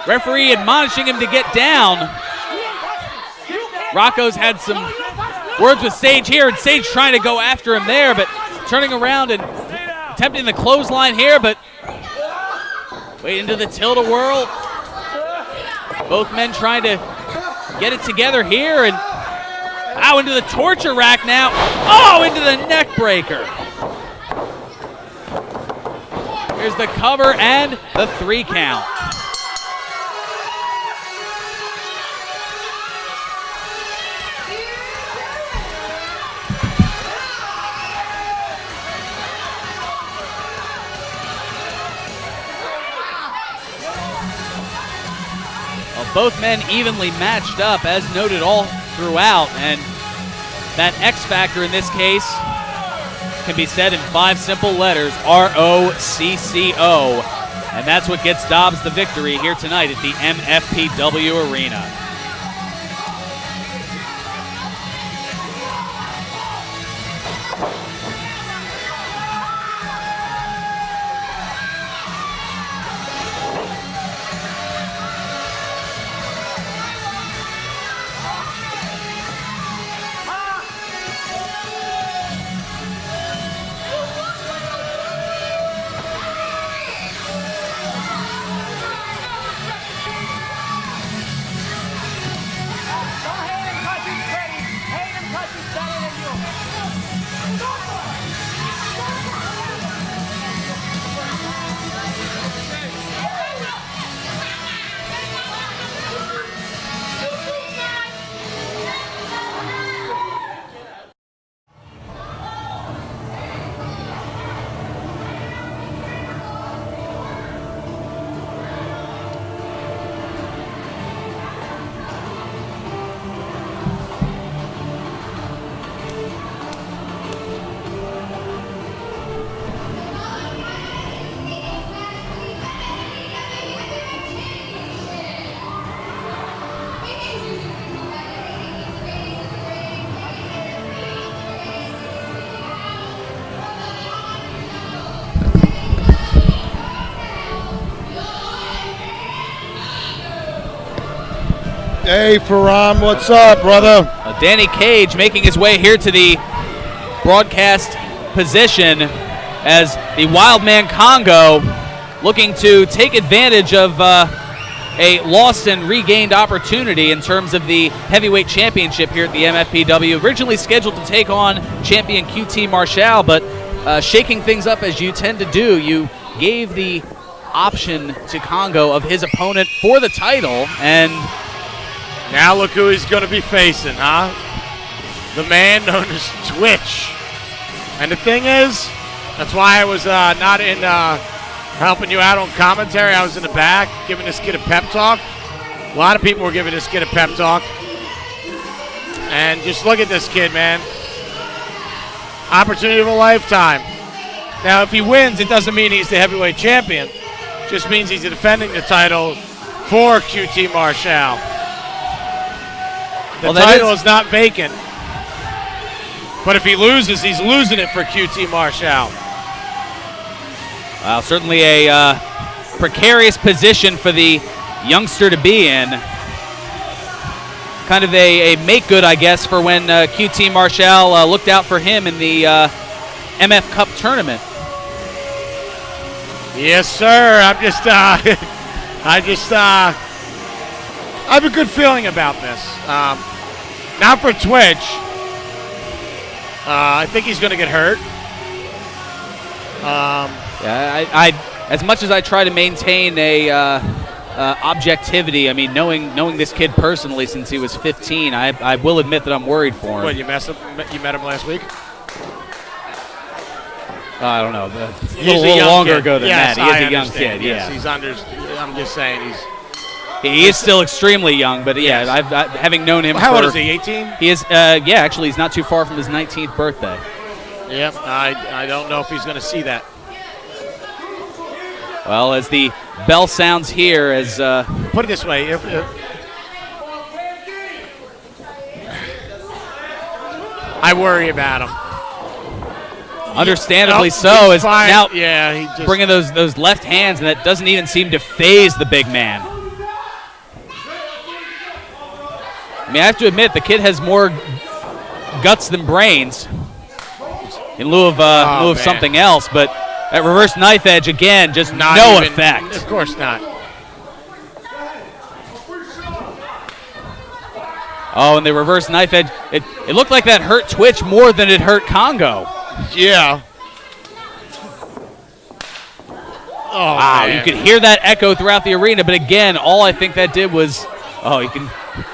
[SPEAKER 3] Referee admonishing him to get down. Rocco's had some words with Sage here, and Sage trying to go after him there, but turning around and attempting the clothesline here, but wait into the tilt-a-whirl. Both men trying to get it together here, and into the torture rack now. Oh, into the neck breaker. Here's the cover and the 3 count. Well, both men evenly matched up, as noted all throughout, and that X factor in this case can be said in 5 simple letters, ROCCO, and that's what gets Dobbs the victory here tonight at the MFPW Arena.
[SPEAKER 7] Hey, Faram, what's up, brother?
[SPEAKER 3] Danny Cage making his way here to the broadcast position as the Wild Man Congo looking to take advantage of a lost and regained opportunity in terms of the heavyweight championship here at the MFPW. Originally scheduled to take on champion QT Marshall, but shaking things up as you tend to do, you gave the option to Congo of his opponent for the title, and
[SPEAKER 7] now look who he's going to be facing, huh? The man known as Twitch. And the thing is, that's why I was not in helping you out on commentary. I was in the back giving this kid a pep talk. A lot of people were giving this kid a pep talk. And just look at this kid, man. Opportunity of a lifetime. Now, if he wins, it doesn't mean he's the heavyweight champion. It just means he's defending the title for QT Marshall. The title is not vacant. But if he loses, he's losing it for QT Marshall.
[SPEAKER 3] Well, certainly a precarious position for the youngster to be in. Kind of a make-good, I guess, for when QT Marshall looked out for him in the MF Cup tournament.
[SPEAKER 7] Yes, sir. I have a good feeling about this. Not for Twitch. I think he's going to get hurt.
[SPEAKER 3] Yeah, I as much as I try to maintain a objectivity. I mean, knowing this kid personally since he was 15, I will admit that I'm worried for him.
[SPEAKER 7] What, you met him last week?
[SPEAKER 3] I don't know. A
[SPEAKER 7] He's
[SPEAKER 3] little longer
[SPEAKER 7] kid.
[SPEAKER 3] ago than
[SPEAKER 7] yes,
[SPEAKER 3] that. He is
[SPEAKER 7] I
[SPEAKER 3] a young
[SPEAKER 7] understand.
[SPEAKER 3] kid.
[SPEAKER 7] Yes,
[SPEAKER 3] Yeah,
[SPEAKER 7] he's under. I'm just saying
[SPEAKER 3] he is still extremely young. But yeah,
[SPEAKER 7] Yes.
[SPEAKER 3] having known him.
[SPEAKER 7] How old is he? 18?
[SPEAKER 3] He is. Yeah, actually, he's not too far from his 19th birthday.
[SPEAKER 7] Yep. I don't know if he's going to see that.
[SPEAKER 3] Well, as the bell sounds here, as
[SPEAKER 7] Put it this way, if I worry about him.
[SPEAKER 3] understandably
[SPEAKER 7] Nope,
[SPEAKER 3] so,
[SPEAKER 7] he's
[SPEAKER 3] as
[SPEAKER 7] fine.
[SPEAKER 3] now
[SPEAKER 7] Yeah, he just
[SPEAKER 3] bringing those left hands, and that doesn't even seem to phase the big man. I mean, I have to admit, the kid has more guts than brains in lieu of
[SPEAKER 7] man.
[SPEAKER 3] something else, but that reverse knife edge, again, just
[SPEAKER 7] not
[SPEAKER 3] no
[SPEAKER 7] even-
[SPEAKER 3] effect.
[SPEAKER 7] Of course not.
[SPEAKER 3] Oh, and the reverse knife edge, it looked like that hurt Twitch more than it hurt Congo.
[SPEAKER 7] Yeah. Oh,
[SPEAKER 3] Wow,
[SPEAKER 7] man.
[SPEAKER 3] you could hear that echo throughout the arena, but again, all I think that did was, you can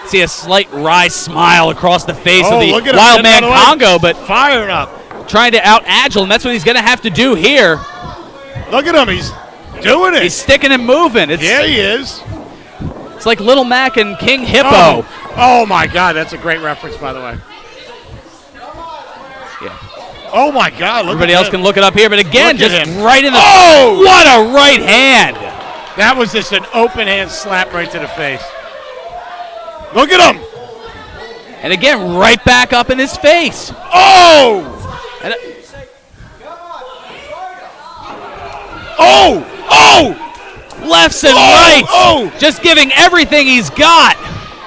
[SPEAKER 3] see a slight wry smile across the face of the
[SPEAKER 7] look at him.
[SPEAKER 3] wild
[SPEAKER 7] Get
[SPEAKER 3] man
[SPEAKER 7] out of the way.
[SPEAKER 3] Congo, but
[SPEAKER 7] Firing up.
[SPEAKER 3] trying to out-agile, and that's what he's going to have to do here.
[SPEAKER 7] Look at him. He's doing it.
[SPEAKER 3] He's sticking and moving.
[SPEAKER 7] Yeah, he is.
[SPEAKER 3] It's like Little Mac and King Hippo.
[SPEAKER 7] Oh, my God. That's a great reference, by the way.
[SPEAKER 3] Yeah.
[SPEAKER 7] Oh, my God. Look
[SPEAKER 3] Everybody
[SPEAKER 7] at
[SPEAKER 3] else
[SPEAKER 7] him.
[SPEAKER 3] can look it up here, but again,
[SPEAKER 7] Look at
[SPEAKER 3] just
[SPEAKER 7] him.
[SPEAKER 3] right in the...
[SPEAKER 7] Oh!
[SPEAKER 3] What a right hand!
[SPEAKER 7] That was just an open hand slap right to the face. Look at him.
[SPEAKER 3] And again, right back up in his face.
[SPEAKER 7] Oh!
[SPEAKER 3] And,
[SPEAKER 7] Oh! Oh!
[SPEAKER 3] lefts and
[SPEAKER 7] Oh!
[SPEAKER 3] rights.
[SPEAKER 7] Oh!
[SPEAKER 3] Just giving everything he's got.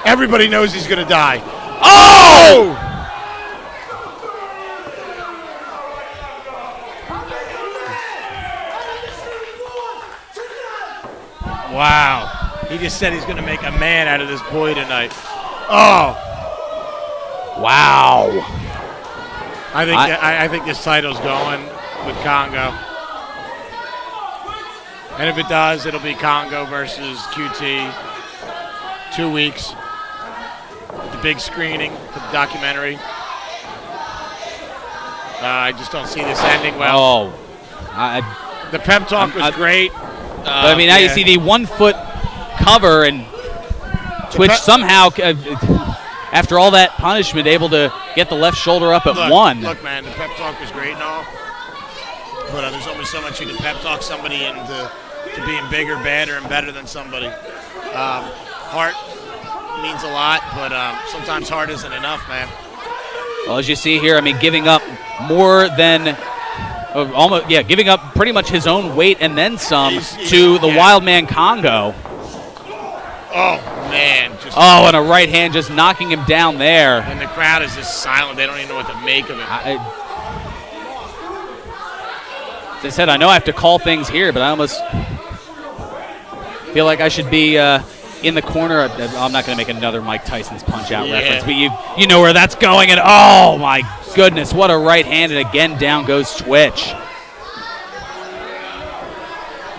[SPEAKER 7] Everybody knows he's going to die.
[SPEAKER 3] Oh!
[SPEAKER 7] Wow. He just said he's going to make a man out of this boy tonight. Oh.
[SPEAKER 3] Wow.
[SPEAKER 7] I think this title's going with Congo. And if it does, it'll be Congo versus QT. 2 weeks. The big screening for the documentary. I just don't see this ending well.
[SPEAKER 3] Oh.
[SPEAKER 7] The pep talk was great.
[SPEAKER 3] But I mean, now you see the 1 foot cover, and Twitch somehow, after all that punishment, able to get the left shoulder up at one.
[SPEAKER 7] Look, man, the pep talk was great and all. But there's only so much you can pep talk somebody into being bigger, badder, and better than somebody. Heart means a lot, but sometimes heart isn't enough, man.
[SPEAKER 3] Well, as you see here, I mean, giving up more than giving up pretty much his own weight and then some to the wild man Congo.
[SPEAKER 7] Oh, man.
[SPEAKER 3] And a right hand just knocking him down there.
[SPEAKER 7] And the crowd is just silent. They don't even know what to make of it.
[SPEAKER 3] As I said, I know I have to call things here, but I almost feel like I should be in the corner. I'm not going to make another Mike Tyson's Punch-Out reference, but you know where that's going. And oh, my goodness, what a right hand. And again, down goes Twitch.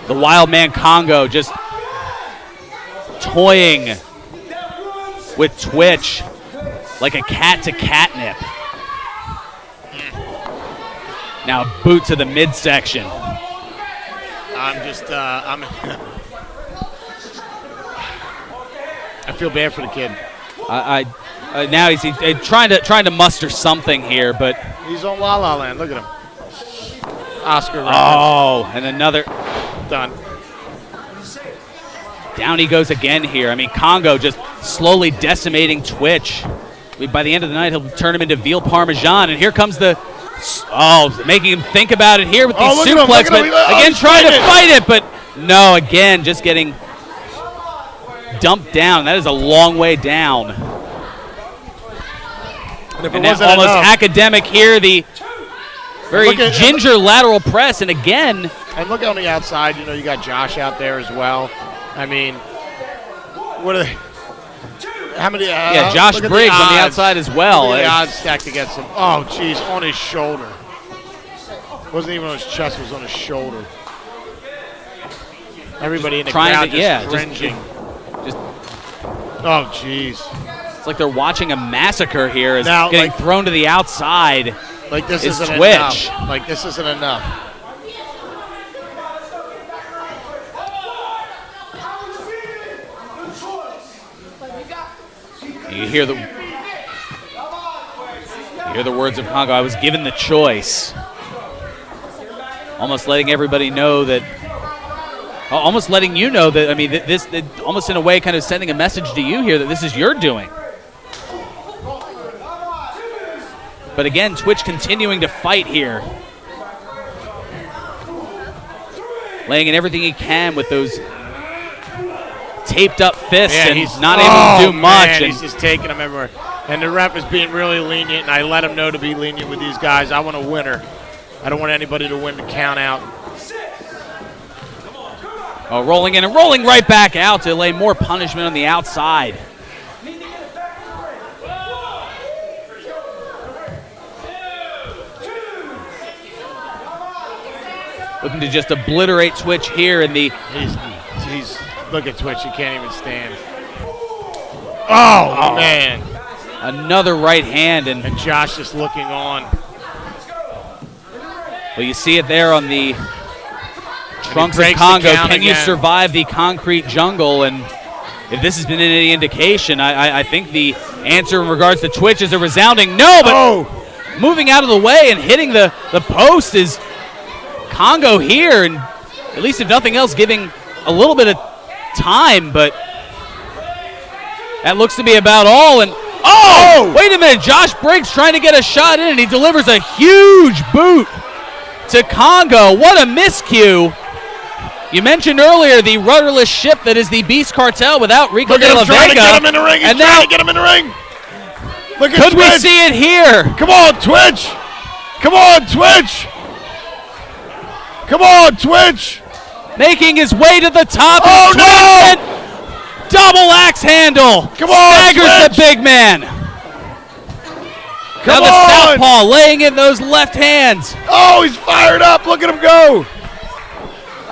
[SPEAKER 3] The wild man Congo just toying with Twitch like a cat to catnip. Now boot to the midsection.
[SPEAKER 7] I feel bad for the kid.
[SPEAKER 3] Now he's trying to muster something here, but
[SPEAKER 7] He's on La La Land. Look at him. Oscar.
[SPEAKER 3] Oh, and another.
[SPEAKER 7] Done.
[SPEAKER 3] Down he goes again here. I mean, Congo just slowly decimating Twitch. By the end of the night, he'll turn him into veal parmesan. And here comes making him think about it here with these suplex. But again, trying to fight it, but no, again, just getting dumped down. That is a long way down.
[SPEAKER 7] And
[SPEAKER 3] then almost academic here, the very ginger lateral press, and again.
[SPEAKER 7] And look on the outside, you got Josh out there as well. I mean, what are they? How many?
[SPEAKER 3] Josh Briggs on the outside as well.
[SPEAKER 7] Look at the odds stacked against him. Oh, geez, on his shoulder. Wasn't even on his chest, it was on his shoulder. Everybody in the
[SPEAKER 3] trying
[SPEAKER 7] crowd
[SPEAKER 3] to, yeah,
[SPEAKER 7] just cringing.
[SPEAKER 3] just
[SPEAKER 7] Oh, jeez.
[SPEAKER 3] it's like they're watching a massacre here as
[SPEAKER 7] Now,
[SPEAKER 3] getting
[SPEAKER 7] like-
[SPEAKER 3] thrown to the outside.
[SPEAKER 7] Like this
[SPEAKER 3] It's
[SPEAKER 7] isn't
[SPEAKER 3] Twitch.
[SPEAKER 7] enough. Like this isn't enough.
[SPEAKER 3] You hear the words of Congo. I was given the choice. Almost letting everybody know that. Almost letting you know that. I mean, this almost in a way, kind of sending a message to you here that this is your doing. But again, Twitch continuing to fight here. Laying in everything he can with those taped up fists and
[SPEAKER 7] he's
[SPEAKER 3] not able to do much.
[SPEAKER 7] Man,
[SPEAKER 3] And
[SPEAKER 7] he's just taking them everywhere. And the ref is being really lenient, and I let him know to be lenient with these guys. I want a winner. I don't want anybody to win the count out.
[SPEAKER 3] rolling in and rolling right back out to lay more punishment on the outside. Looking to just obliterate Twitch here in the.
[SPEAKER 7] He's look at Twitch. He can't even stand. Oh, man.
[SPEAKER 3] Another right hand. And
[SPEAKER 7] Josh just looking on.
[SPEAKER 3] Well, you see it there on the trunks of
[SPEAKER 7] breaks the
[SPEAKER 3] Congo.
[SPEAKER 7] count
[SPEAKER 3] Can you
[SPEAKER 7] again.
[SPEAKER 3] survive the concrete jungle? And if this has been any indication, I think the answer in regards to Twitch is a resounding no. But moving out of the way and hitting the post is Congo here, and at least if nothing else, giving a little bit of time, but that looks to be about all. And wait a minute, Josh Briggs trying to get a shot in, and he delivers a huge boot to Congo. What a miscue. You mentioned earlier the rudderless ship that is the Beast Cartel without Rico
[SPEAKER 7] Look
[SPEAKER 3] de
[SPEAKER 7] at
[SPEAKER 3] la
[SPEAKER 7] him trying to
[SPEAKER 3] Vega.
[SPEAKER 7] get him in the ring. He's
[SPEAKER 3] And
[SPEAKER 7] trying
[SPEAKER 3] now,
[SPEAKER 7] to get him in the ring. Look at
[SPEAKER 3] could we
[SPEAKER 7] Twitch.
[SPEAKER 3] see it here?
[SPEAKER 7] Come on, Twitch. Come on, Twitch. Come on, Twitch.
[SPEAKER 3] Making his way to the top.
[SPEAKER 7] Oh,
[SPEAKER 3] and
[SPEAKER 7] no.
[SPEAKER 3] Double axe handle.
[SPEAKER 7] Come on,
[SPEAKER 3] Staggers
[SPEAKER 7] Twitch.
[SPEAKER 3] the big man.
[SPEAKER 7] Come
[SPEAKER 3] now the
[SPEAKER 7] on.
[SPEAKER 3] southpaw laying in those left hands.
[SPEAKER 7] Oh, he's fired up. Look at him go.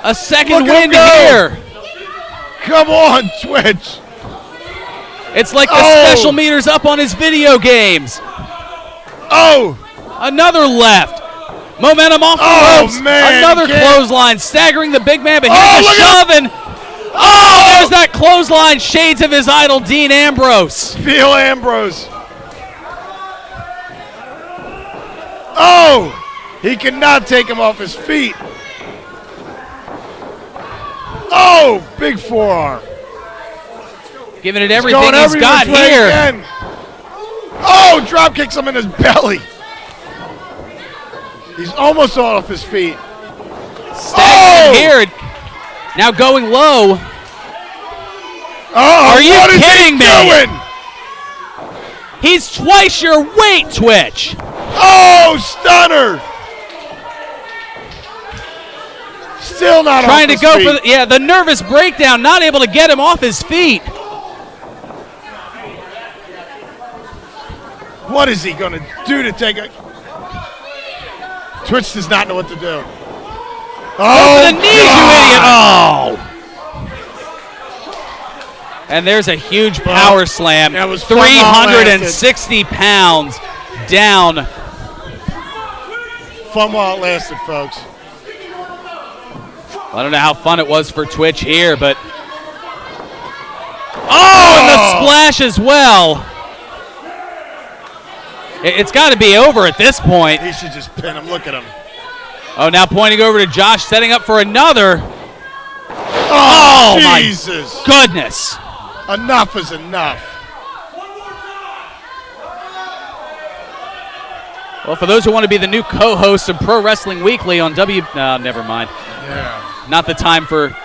[SPEAKER 3] A second
[SPEAKER 7] Look at him
[SPEAKER 3] wind
[SPEAKER 7] go.
[SPEAKER 3] here.
[SPEAKER 7] Come on, Twitch.
[SPEAKER 3] It's like the special meters up on his video games.
[SPEAKER 7] Oh.
[SPEAKER 3] Another left. Momentum off the ropes.
[SPEAKER 7] Man.
[SPEAKER 3] Another
[SPEAKER 7] Can't-
[SPEAKER 3] clothesline, staggering the big man, but here's
[SPEAKER 7] look
[SPEAKER 3] a
[SPEAKER 7] at-
[SPEAKER 3] shove, and there's that clothesline, shades of his idol, Dean Ambrose.
[SPEAKER 7] Phil Ambrose. Oh, he cannot take him off his feet. Oh, big forearm.
[SPEAKER 3] Giving it everything
[SPEAKER 7] Going
[SPEAKER 3] he's
[SPEAKER 7] every
[SPEAKER 3] got
[SPEAKER 7] which way
[SPEAKER 3] here.
[SPEAKER 7] again. Oh, drop kicks him in his belly. He's almost off his feet.
[SPEAKER 3] Staggering here. Now going low.
[SPEAKER 7] Oh,
[SPEAKER 3] Are you
[SPEAKER 7] what is
[SPEAKER 3] kidding
[SPEAKER 7] he
[SPEAKER 3] me?
[SPEAKER 7] doing?
[SPEAKER 3] He's twice your weight, Twitch.
[SPEAKER 7] Oh, stunner. Still not
[SPEAKER 3] Trying
[SPEAKER 7] off
[SPEAKER 3] to
[SPEAKER 7] his
[SPEAKER 3] go
[SPEAKER 7] feet.
[SPEAKER 3] for the nervous breakdown, not able to get him off his feet.
[SPEAKER 7] What is he going to do to take a... Twitch does not know what to do.
[SPEAKER 3] Oh,
[SPEAKER 7] Oh,
[SPEAKER 3] the knees, you idiot. Oh. And there's a huge power slam.
[SPEAKER 7] that was fun while it
[SPEAKER 3] 360 pounds down.
[SPEAKER 7] Fun while it lasted, folks.
[SPEAKER 3] I don't know how fun it was for Twitch here, but... Oh, and the splash as well. It's got to be over at this point.
[SPEAKER 7] He should just pin him. Look at him.
[SPEAKER 3] Oh, now pointing over to Josh, setting up for another.
[SPEAKER 7] Oh,
[SPEAKER 3] my
[SPEAKER 7] Jesus.
[SPEAKER 3] Goodness.
[SPEAKER 7] Enough is enough.
[SPEAKER 3] Well, for those who want to be the new co-hosts of Pro Wrestling Weekly on never mind.
[SPEAKER 7] Yeah.
[SPEAKER 3] Not the time for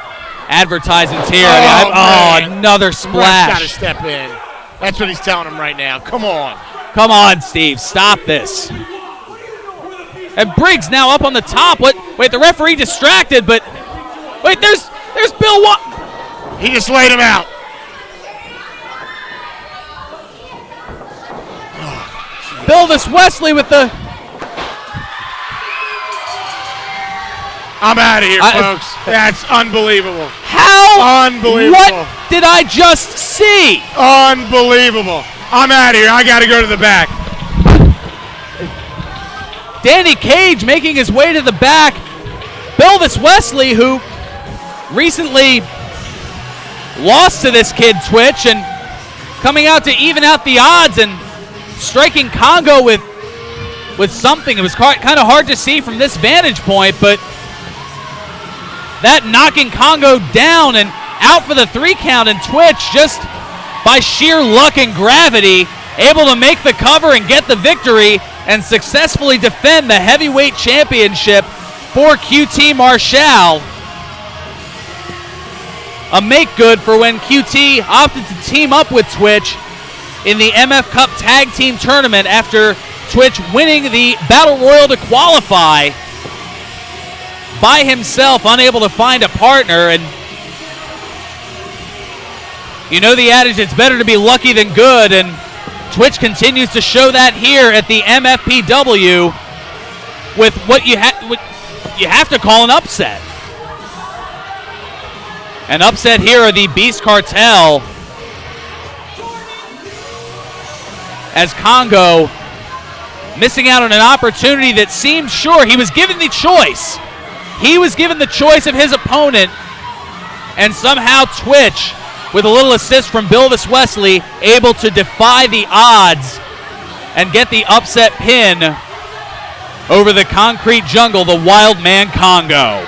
[SPEAKER 3] advertisements here.
[SPEAKER 7] Man.
[SPEAKER 3] Another
[SPEAKER 7] Ref's got
[SPEAKER 3] splash.
[SPEAKER 7] to step in. That's what he's telling him right now. Come on.
[SPEAKER 3] Come on, Steve. Stop this. And Briggs now up on the top. What? Wait, the referee distracted, but wait, there's Bill
[SPEAKER 7] He just laid him out.
[SPEAKER 3] Bildis Wesley with the...
[SPEAKER 7] I'm out of here, folks. That's unbelievable.
[SPEAKER 3] How?
[SPEAKER 7] Unbelievable.
[SPEAKER 3] What did I just see?
[SPEAKER 7] Unbelievable. I'm out of here. I got to go to the back.
[SPEAKER 3] Danny Cage making his way to the back. Belvis Wesley, who recently lost to this kid Twitch and coming out to even out the odds and striking Congo with something. It was kind of hard to see from this vantage point, but that knocking Congo down and out for the 3 count, and Twitch just by sheer luck and gravity able to make the cover and get the victory and successfully defend the heavyweight championship for QT Marshall. A make good for when QT opted to team up with Twitch in the MF Cup Tag Team Tournament after Twitch winning the Battle Royal to qualify by himself, unable to find a partner. And you know the adage, it's better to be lucky than good, and Twitch continues to show that here at the MFPW with what you have to call an upset. An upset here are the Beast Cartel, as Congo missing out on an opportunity that seemed sure. He was given the choice. He was given the choice of his opponent, and somehow Twitch, with a little assist from Belvis Wesley, able to defy the odds and get the upset pin over the Concrete Jungle, the Wild Man Congo.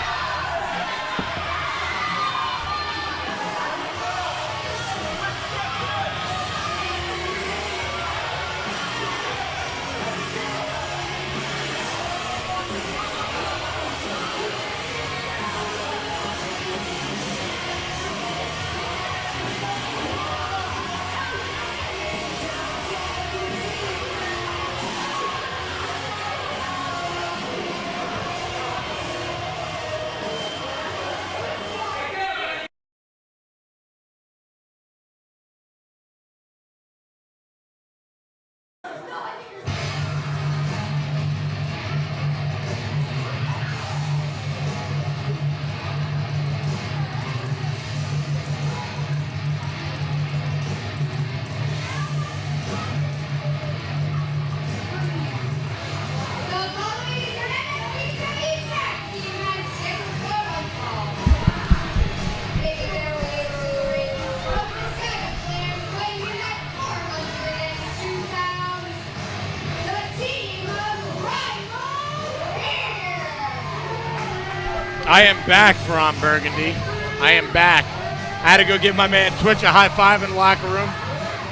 [SPEAKER 7] I am back from Burgundy. I am back. I had to go give my man Twitch a high five in the locker room,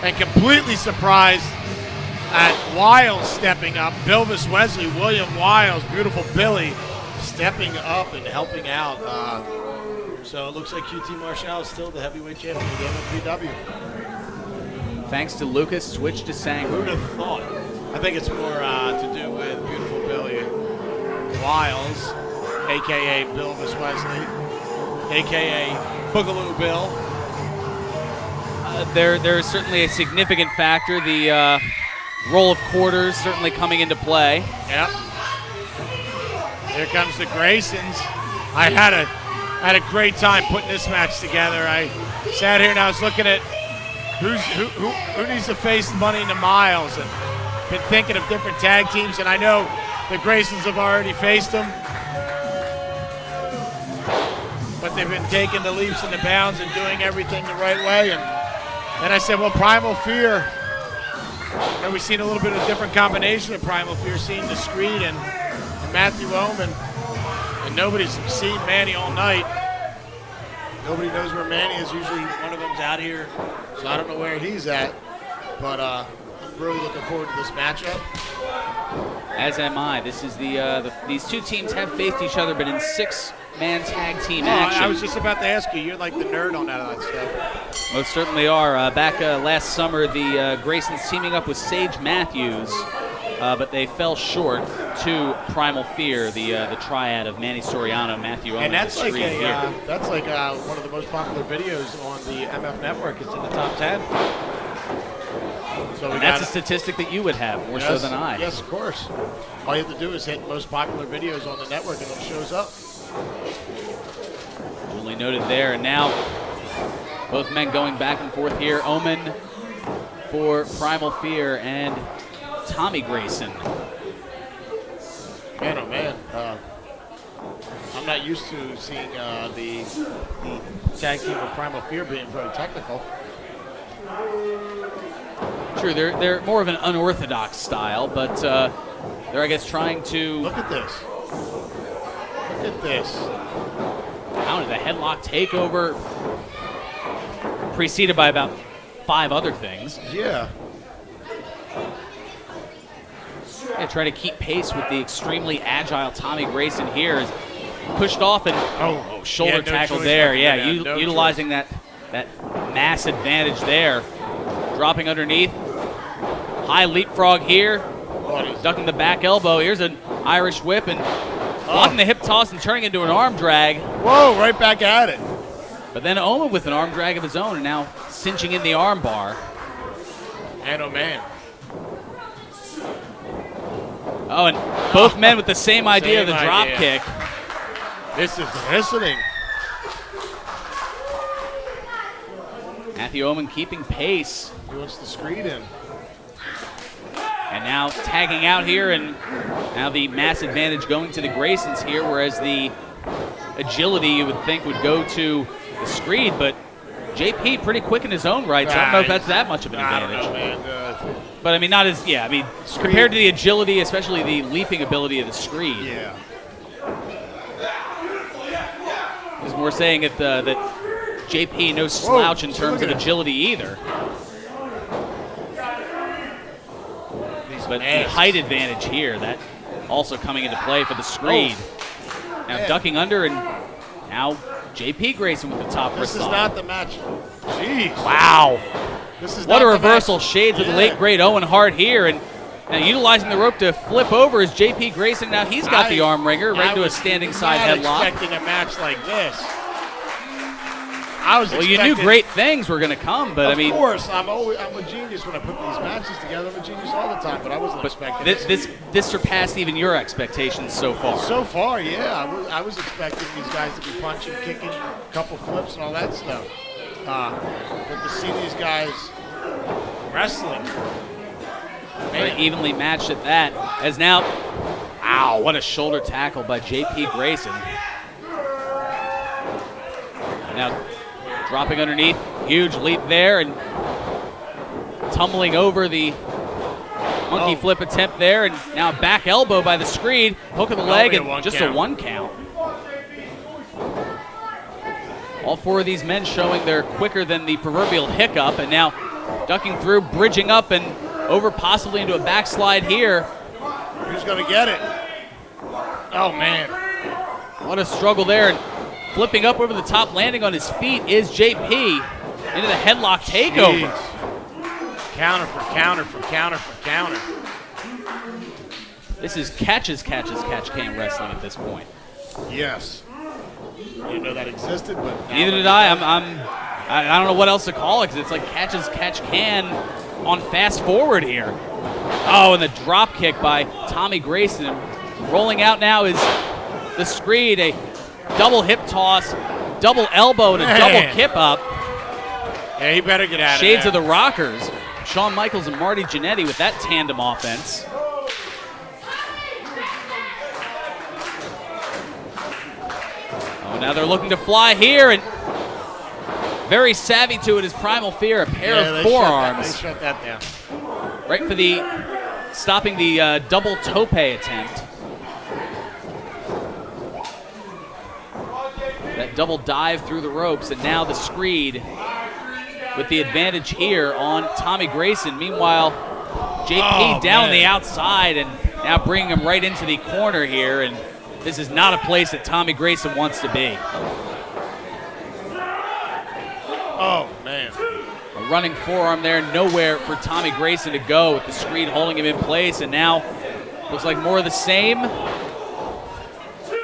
[SPEAKER 7] and completely surprised at Wiles stepping up. Belvis Wesley, William Wiles, beautiful Billy, stepping up and helping out. So it looks like QT Marshall is still the heavyweight champion of the MFPW.
[SPEAKER 3] Thanks to Lucas, Twitch to Sang.
[SPEAKER 7] Who'd have thought? I think it's more to do with beautiful Billy Wiles, a.k.a. Belvis Wesley, a.k.a. Boogaloo Bill.
[SPEAKER 3] There is certainly a significant factor. The roll of quarters certainly coming into play.
[SPEAKER 7] Yep. Here comes the Graysons. I had a great time putting this match together. I sat here and I was looking at who needs to face Money in the Miles, and been thinking of different tag teams, and I know the Graysons have already faced them, but they've been taking the leaps and the bounds and doing everything the right way. And then I said, well, Primal Fear. And we've seen a little bit of a different combination of Primal Fear, seeing the Screed and Matthew Oman, and nobody's seen Manny all night. Nobody knows where Manny is. Usually one of them's out here, so I don't know where he's at. But I'm really looking forward to this matchup.
[SPEAKER 3] As am I. This is these two teams have faced each other, but in 6-man tag team action.
[SPEAKER 7] I was just about to ask you. You're like the nerd on that stuff.
[SPEAKER 3] Most certainly are. Back last summer, the Graysons teaming up with Sage Matthews, but they fell short to Primal Fear, the triad of Manny Soriano, Matthew Oman.
[SPEAKER 7] And that's like one of the most popular videos on the MF Network. It's in the top 10. So
[SPEAKER 3] that's a statistic that you would have, more so than I.
[SPEAKER 7] Yes, of course. All you have to do is hit most popular videos on the network and it shows up.
[SPEAKER 3] noted there. And now both men going back and forth here. Omen for Primal Fear and Tommy Grayson.
[SPEAKER 7] Man, oh man. I'm not used to seeing the tag team of Primal Fear being very technical.
[SPEAKER 3] True, they're more of an unorthodox style, but they're, I guess, trying to...
[SPEAKER 7] Look at this. Look at this.
[SPEAKER 3] Mounted a headlock takeover, preceded by about 5 other things.
[SPEAKER 7] Yeah.
[SPEAKER 3] Yeah, try to keep pace with the extremely agile Tommy Grayson here. Is pushed off and shoulder tackle there. Yeah, utilizing that mass advantage there. Dropping underneath. High leapfrog here. Ducking the back elbow. Here's an Irish whip and blocking the hip toss and turning into an arm drag.
[SPEAKER 7] Whoa, right back at it.
[SPEAKER 3] But then Omen with an arm drag of his own and now cinching in the arm bar.
[SPEAKER 7] Man, oh man.
[SPEAKER 3] Oh, and both men with the same idea of the drop kick.
[SPEAKER 7] This is listening.
[SPEAKER 3] Matthew Omen keeping pace.
[SPEAKER 7] He wants the screen in.
[SPEAKER 3] And now tagging out here, and now the mass advantage going to the Graysons here, whereas the agility you would think would go to the Screed, but JP pretty quick in his own right, so I don't know if that's that much of an advantage.
[SPEAKER 7] I don't know, man.
[SPEAKER 3] But I mean, not as, yeah, I mean, compared to the agility, especially the leaping ability of the Screed.
[SPEAKER 7] Yeah.
[SPEAKER 3] Is more saying that JP no slouch in terms of agility either. But the height advantage here, that also coming into play for the Screed. Now ducking under, and now JP Grayson with the top wrist
[SPEAKER 7] This is
[SPEAKER 3] lock.
[SPEAKER 7] not the match. Jeez.
[SPEAKER 3] Wow.
[SPEAKER 7] This is
[SPEAKER 3] What
[SPEAKER 7] not
[SPEAKER 3] a
[SPEAKER 7] the
[SPEAKER 3] reversal.
[SPEAKER 7] match.
[SPEAKER 3] Shades of the late, great Owen Hart here. And now utilizing the rope to flip over is JP Grayson. Now he's got the arm wringer right into a standing side headlock.
[SPEAKER 7] Expecting a match like this. I was
[SPEAKER 3] Well, you knew great things were going to come, but I mean,
[SPEAKER 7] of course, I'm a genius when I put these matches together. I'm a genius all the time, but I wasn't expecting
[SPEAKER 3] this surpassed even your expectations so far.
[SPEAKER 7] So far, yeah, I was expecting these guys to be punching, kicking, a couple flips, and all that stuff. But to see these guys wrestling,
[SPEAKER 3] Very evenly matched at that. As now, ow! What a shoulder tackle by JP Grayson. And now dropping underneath, huge leap there, and tumbling over the monkey flip attempt there, and now a back elbow by the Screed, hook of the leg, and just a 1 count. All 4 of these men showing they're quicker than the proverbial hiccup, and now ducking through, bridging up, and over possibly into a backslide here.
[SPEAKER 7] Who's going to get it? Oh, man.
[SPEAKER 3] What a struggle there, and flipping up over the top, landing on his feet is JP into the headlock takeover.
[SPEAKER 7] Jeez. Counter for counter for counter for counter.
[SPEAKER 3] This is catch can wrestling at this point.
[SPEAKER 7] Yes. I didn't know that existed, but
[SPEAKER 3] neither did I. I don't know what else to call it, because it's like catch can on fast forward here. Oh, and the drop kick by Tommy Grayson. Rolling out now is the Screed, a double hip toss, double elbow, and a double kip up.
[SPEAKER 7] Yeah, he better get out of
[SPEAKER 3] Shades
[SPEAKER 7] there.
[SPEAKER 3] of the Rockers. Shawn Michaels and Marty Jannetty with that tandem offense. Oh, now they're looking to fly here, and very savvy to it is Primal Fear, a pair of forearms.
[SPEAKER 7] They shut that down.
[SPEAKER 3] Right for the stopping the double tope attempt. That double dive through the ropes, and now the Screed with the advantage here on Tommy Grayson. Meanwhile, JP down the outside and now bringing him right into the corner here, and this is not a place that Tommy Grayson wants to be.
[SPEAKER 7] Oh, man.
[SPEAKER 3] A running forearm there, nowhere for Tommy Grayson to go with the Screed holding him in place, and now looks like more of the same.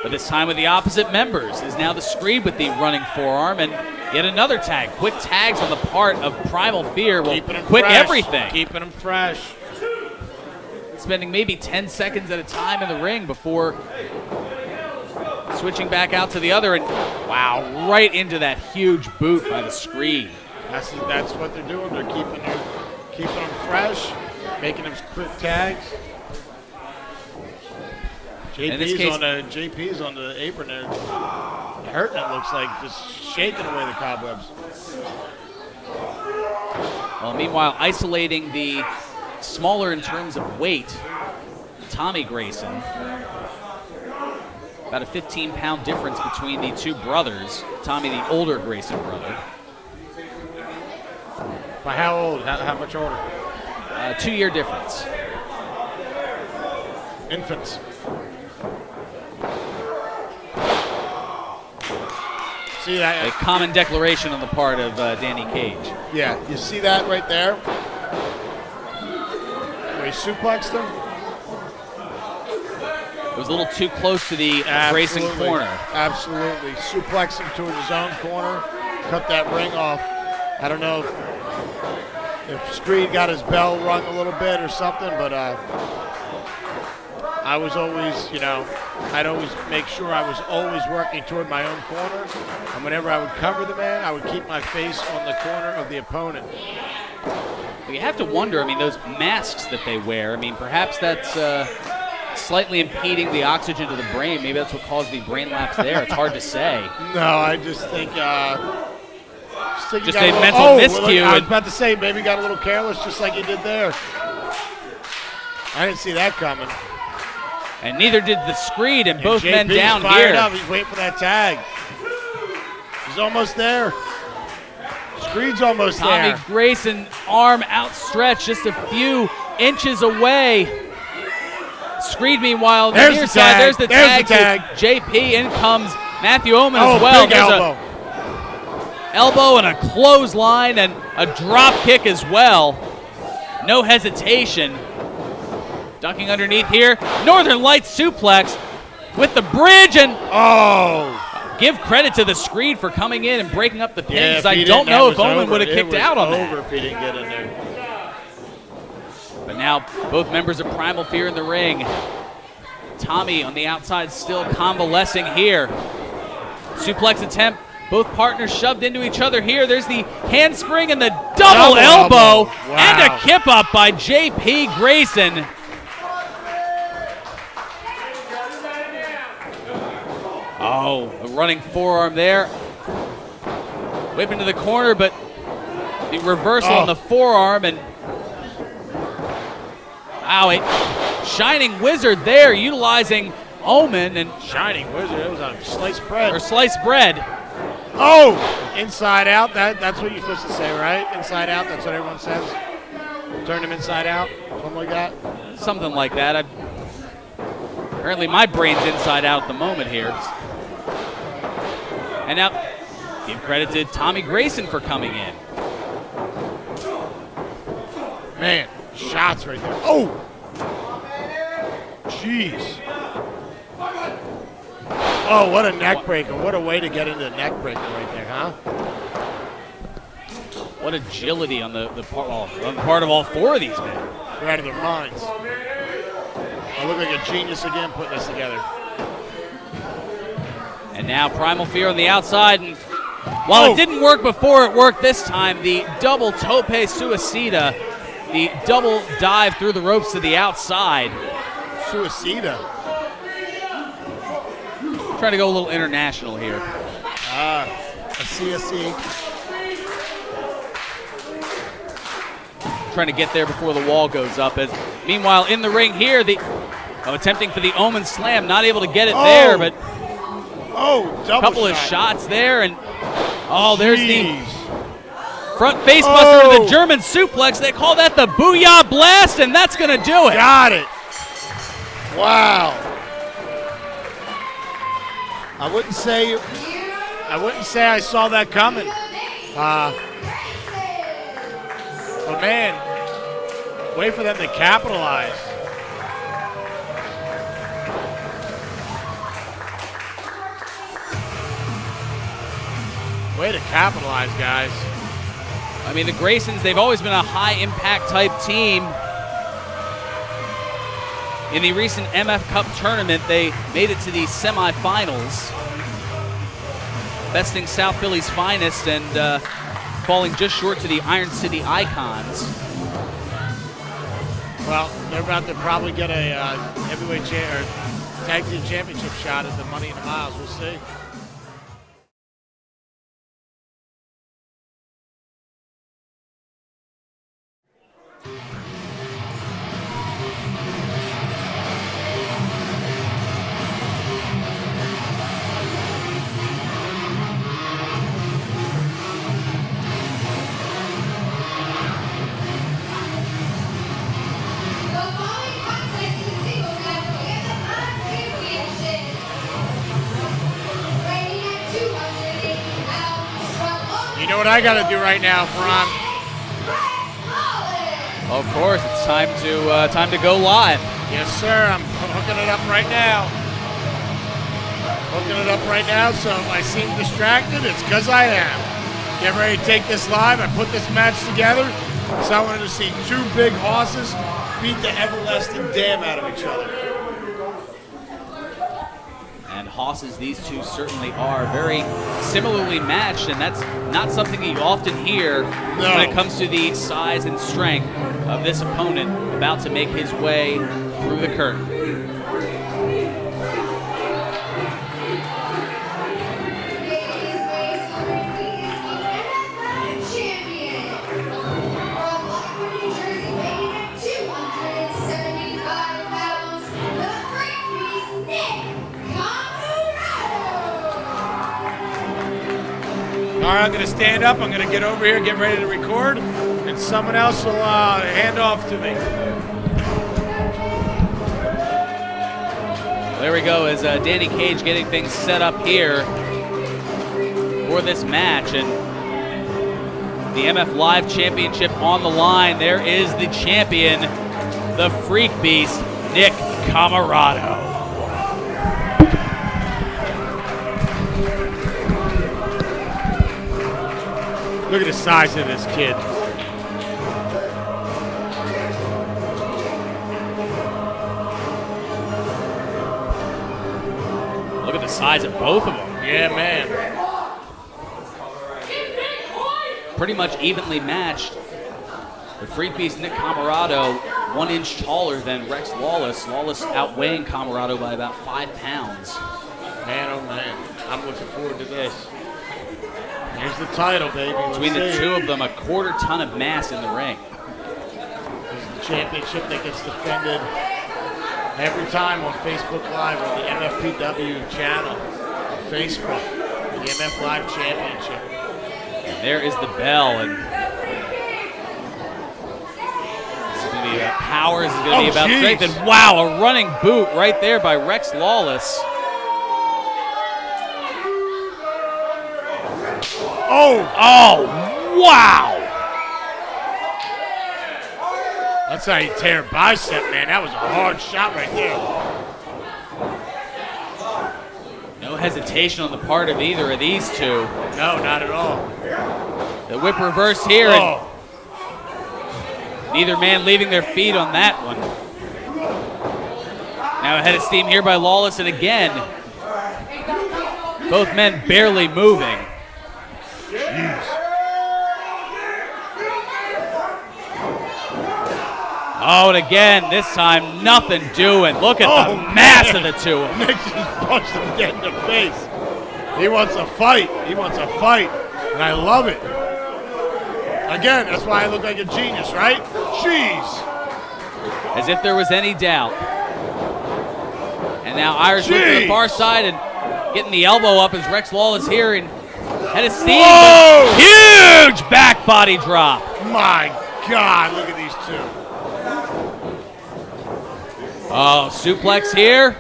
[SPEAKER 3] But this time with the opposite members is now the Screed with the running forearm, and yet another tag. Quick tags on the part of Primal Fear will quit everything.
[SPEAKER 7] Keeping them fresh.
[SPEAKER 3] Spending maybe 10 seconds at a time in the ring before Switching back out to the other, and wow, right into that huge boot by the screen.
[SPEAKER 7] That's what they're doing. They're keeping them fresh, making them quick tags. JP's on the apron there, hurting it, looks like, just shaking away the cobwebs.
[SPEAKER 3] Well, meanwhile, isolating the smaller in terms of weight, Tommy Grayson. About a 15-pound difference between the two brothers. Tommy, the older Grayson brother.
[SPEAKER 7] By how old? How much older?
[SPEAKER 3] 2-year difference.
[SPEAKER 7] Infants. See that?
[SPEAKER 3] A common declaration on the part of Danny Cage.
[SPEAKER 7] Yeah, you see that right there? Where he suplexed him?
[SPEAKER 3] It was a little too close to the Grayson corner.
[SPEAKER 7] Absolutely. Suplexed him towards his own corner, cut that ring off. I don't know if Screed got his bell rung a little bit or something, but I was always, I'd always make sure I was always working toward my own corner. And whenever I would cover the man, I would keep my face on the corner of the opponent.
[SPEAKER 3] Well, you have to wonder, those masks that they wear, perhaps that's slightly impeding the oxygen to the brain. Maybe that's what caused the brain lapse there. It's hard to say.
[SPEAKER 7] No, I just think...
[SPEAKER 3] just a mental miscue.
[SPEAKER 7] I was about to say, maybe got a little careless just like he did there. I didn't see that coming.
[SPEAKER 3] And neither did the Screed, and both men down
[SPEAKER 7] fired
[SPEAKER 3] here.
[SPEAKER 7] Up. He's waiting for that tag. He's almost there. Screed's almost there.
[SPEAKER 3] Tommy Grayson, arm outstretched, just a few inches away. Screed, meanwhile, on the near side, there's the tag. JP, in comes Matthew Oman as well.
[SPEAKER 7] Big elbow.
[SPEAKER 3] Elbow and a clothesline and a drop kick as well. No hesitation. Ducking underneath here. Northern Lights suplex with the bridge, and give credit to the Screed for coming in and breaking up the pin, because I don't know if Oman would have kicked out on that.
[SPEAKER 7] If he didn't get in there.
[SPEAKER 3] But now both members of Primal Fear in the ring. Tommy on the outside still convalescing here. Suplex attempt. Both partners shoved into each other here. There's the handspring and the double elbow.
[SPEAKER 7] Wow.
[SPEAKER 3] And a kip up by JP Grayson. Oh, a running forearm there. Whip into the corner, but the reversal on the forearm, and a Shining Wizard there, utilizing Oman, and
[SPEAKER 7] Shining Wizard, it was on sliced bread.
[SPEAKER 3] Or sliced bread.
[SPEAKER 7] Oh, inside out, that's what you're supposed to say, right? Inside out, that's what everyone says. Turn him inside out, something like that.
[SPEAKER 3] Something like that. Apparently my brain's inside out at the moment here. And now, give credit to Tommy Grayson for coming in.
[SPEAKER 7] Man, shots right there. Oh! Jeez. Oh, what a neck breaker. What a way to get into the neck breaker right there, huh?
[SPEAKER 3] What agility on the part of all four of these men.
[SPEAKER 7] They're out of their minds. I look like a genius again putting this together.
[SPEAKER 3] And now Primal Fear on the outside, and while it didn't work before, it worked this time. The double tope suicida, the double dive through the ropes to the outside.
[SPEAKER 7] Suicida.
[SPEAKER 3] Trying to go a little international here.
[SPEAKER 7] A CSC.
[SPEAKER 3] Trying to get there before the wall goes up. As meanwhile, in the ring here, attempting for the Omen Slam, not able to get it there, but
[SPEAKER 7] double
[SPEAKER 3] couple of shots there, and there's the front facebuster to the German suplex. They call that the Booyah Blast, and that's going to do it.
[SPEAKER 7] Got it. Wow. I wouldn't say I saw that coming. But man, wait for them to capitalize. Way to capitalize, guys.
[SPEAKER 3] I mean, the Graysons, they've always been a high-impact type team. In the recent MF Cup tournament, they made it to the semifinals, besting South Philly's finest and falling just short to the Iron City Icons.
[SPEAKER 7] Well, they're about to probably get a heavyweight or tag team championship shot at the Money in the Miles. We'll see. You know what I got to do right now, Ron?
[SPEAKER 3] Of course, it's time to go live.
[SPEAKER 7] Yes, sir. I'm hooking it up right now. Hooking it up right now, so if I seem distracted, it's because I am. Get ready to take this live. I put this match together because I wanted to see two big horses beat the everlasting damn out of each other.
[SPEAKER 3] And hosses, these two certainly are very similarly matched, and that's not something that you often hear when it comes to the size and strength of this opponent about to make his way through the curtain.
[SPEAKER 7] All right, I'm going to stand up. I'm going to get over here, get ready to record, and someone else will hand off to me.
[SPEAKER 3] There we go, as Danny Cage getting things set up here for this match. And the MF Live Championship on the line. There is the champion, the Freak Beast, Nick Camarado.
[SPEAKER 7] Look at the size of this kid.
[SPEAKER 3] Look at the size of both of them.
[SPEAKER 7] Yeah, man.
[SPEAKER 3] Pretty much evenly matched. The Freak Beast, Nick Camarado, 1 inch taller than Rex Lawless. Lawless outweighing Camarado by about 5 pounds.
[SPEAKER 7] Man, oh man. I'm looking forward to this. Here's the title, baby.
[SPEAKER 3] Between the two of them, a 1/4 ton of mass in the ring.
[SPEAKER 7] This is the championship that gets defended every time on Facebook Live on the MFPW channel on Facebook. The MF Live Championship.
[SPEAKER 3] And there is the bell, and this is going to be about power. This is going to be about strength. And wow, a running boot right there by Rex Lawless. Oh, wow.
[SPEAKER 7] That's how you tear a bicep, man. That was a hard shot right there.
[SPEAKER 3] No hesitation on the part of either of these two.
[SPEAKER 7] No, not at all.
[SPEAKER 3] The whip reverse here. And neither man leaving their feet on that one. Now ahead of steam here by Lawless, and again, both men barely moving.
[SPEAKER 7] Jeez.
[SPEAKER 3] Oh, and again, this time, nothing doing. Look at the mass of the two of them.
[SPEAKER 7] Nick just punched him dead in the face. He wants a fight. He wants a fight. And I love it. Again, that's why I look like a genius, right? Jeez.
[SPEAKER 3] As if there was any doubt. And now Irish whip to the far side and getting the elbow up as Rex Lawless here and head of steam. Huge back body drop.
[SPEAKER 7] My God, look at these two.
[SPEAKER 3] Oh, suplex here.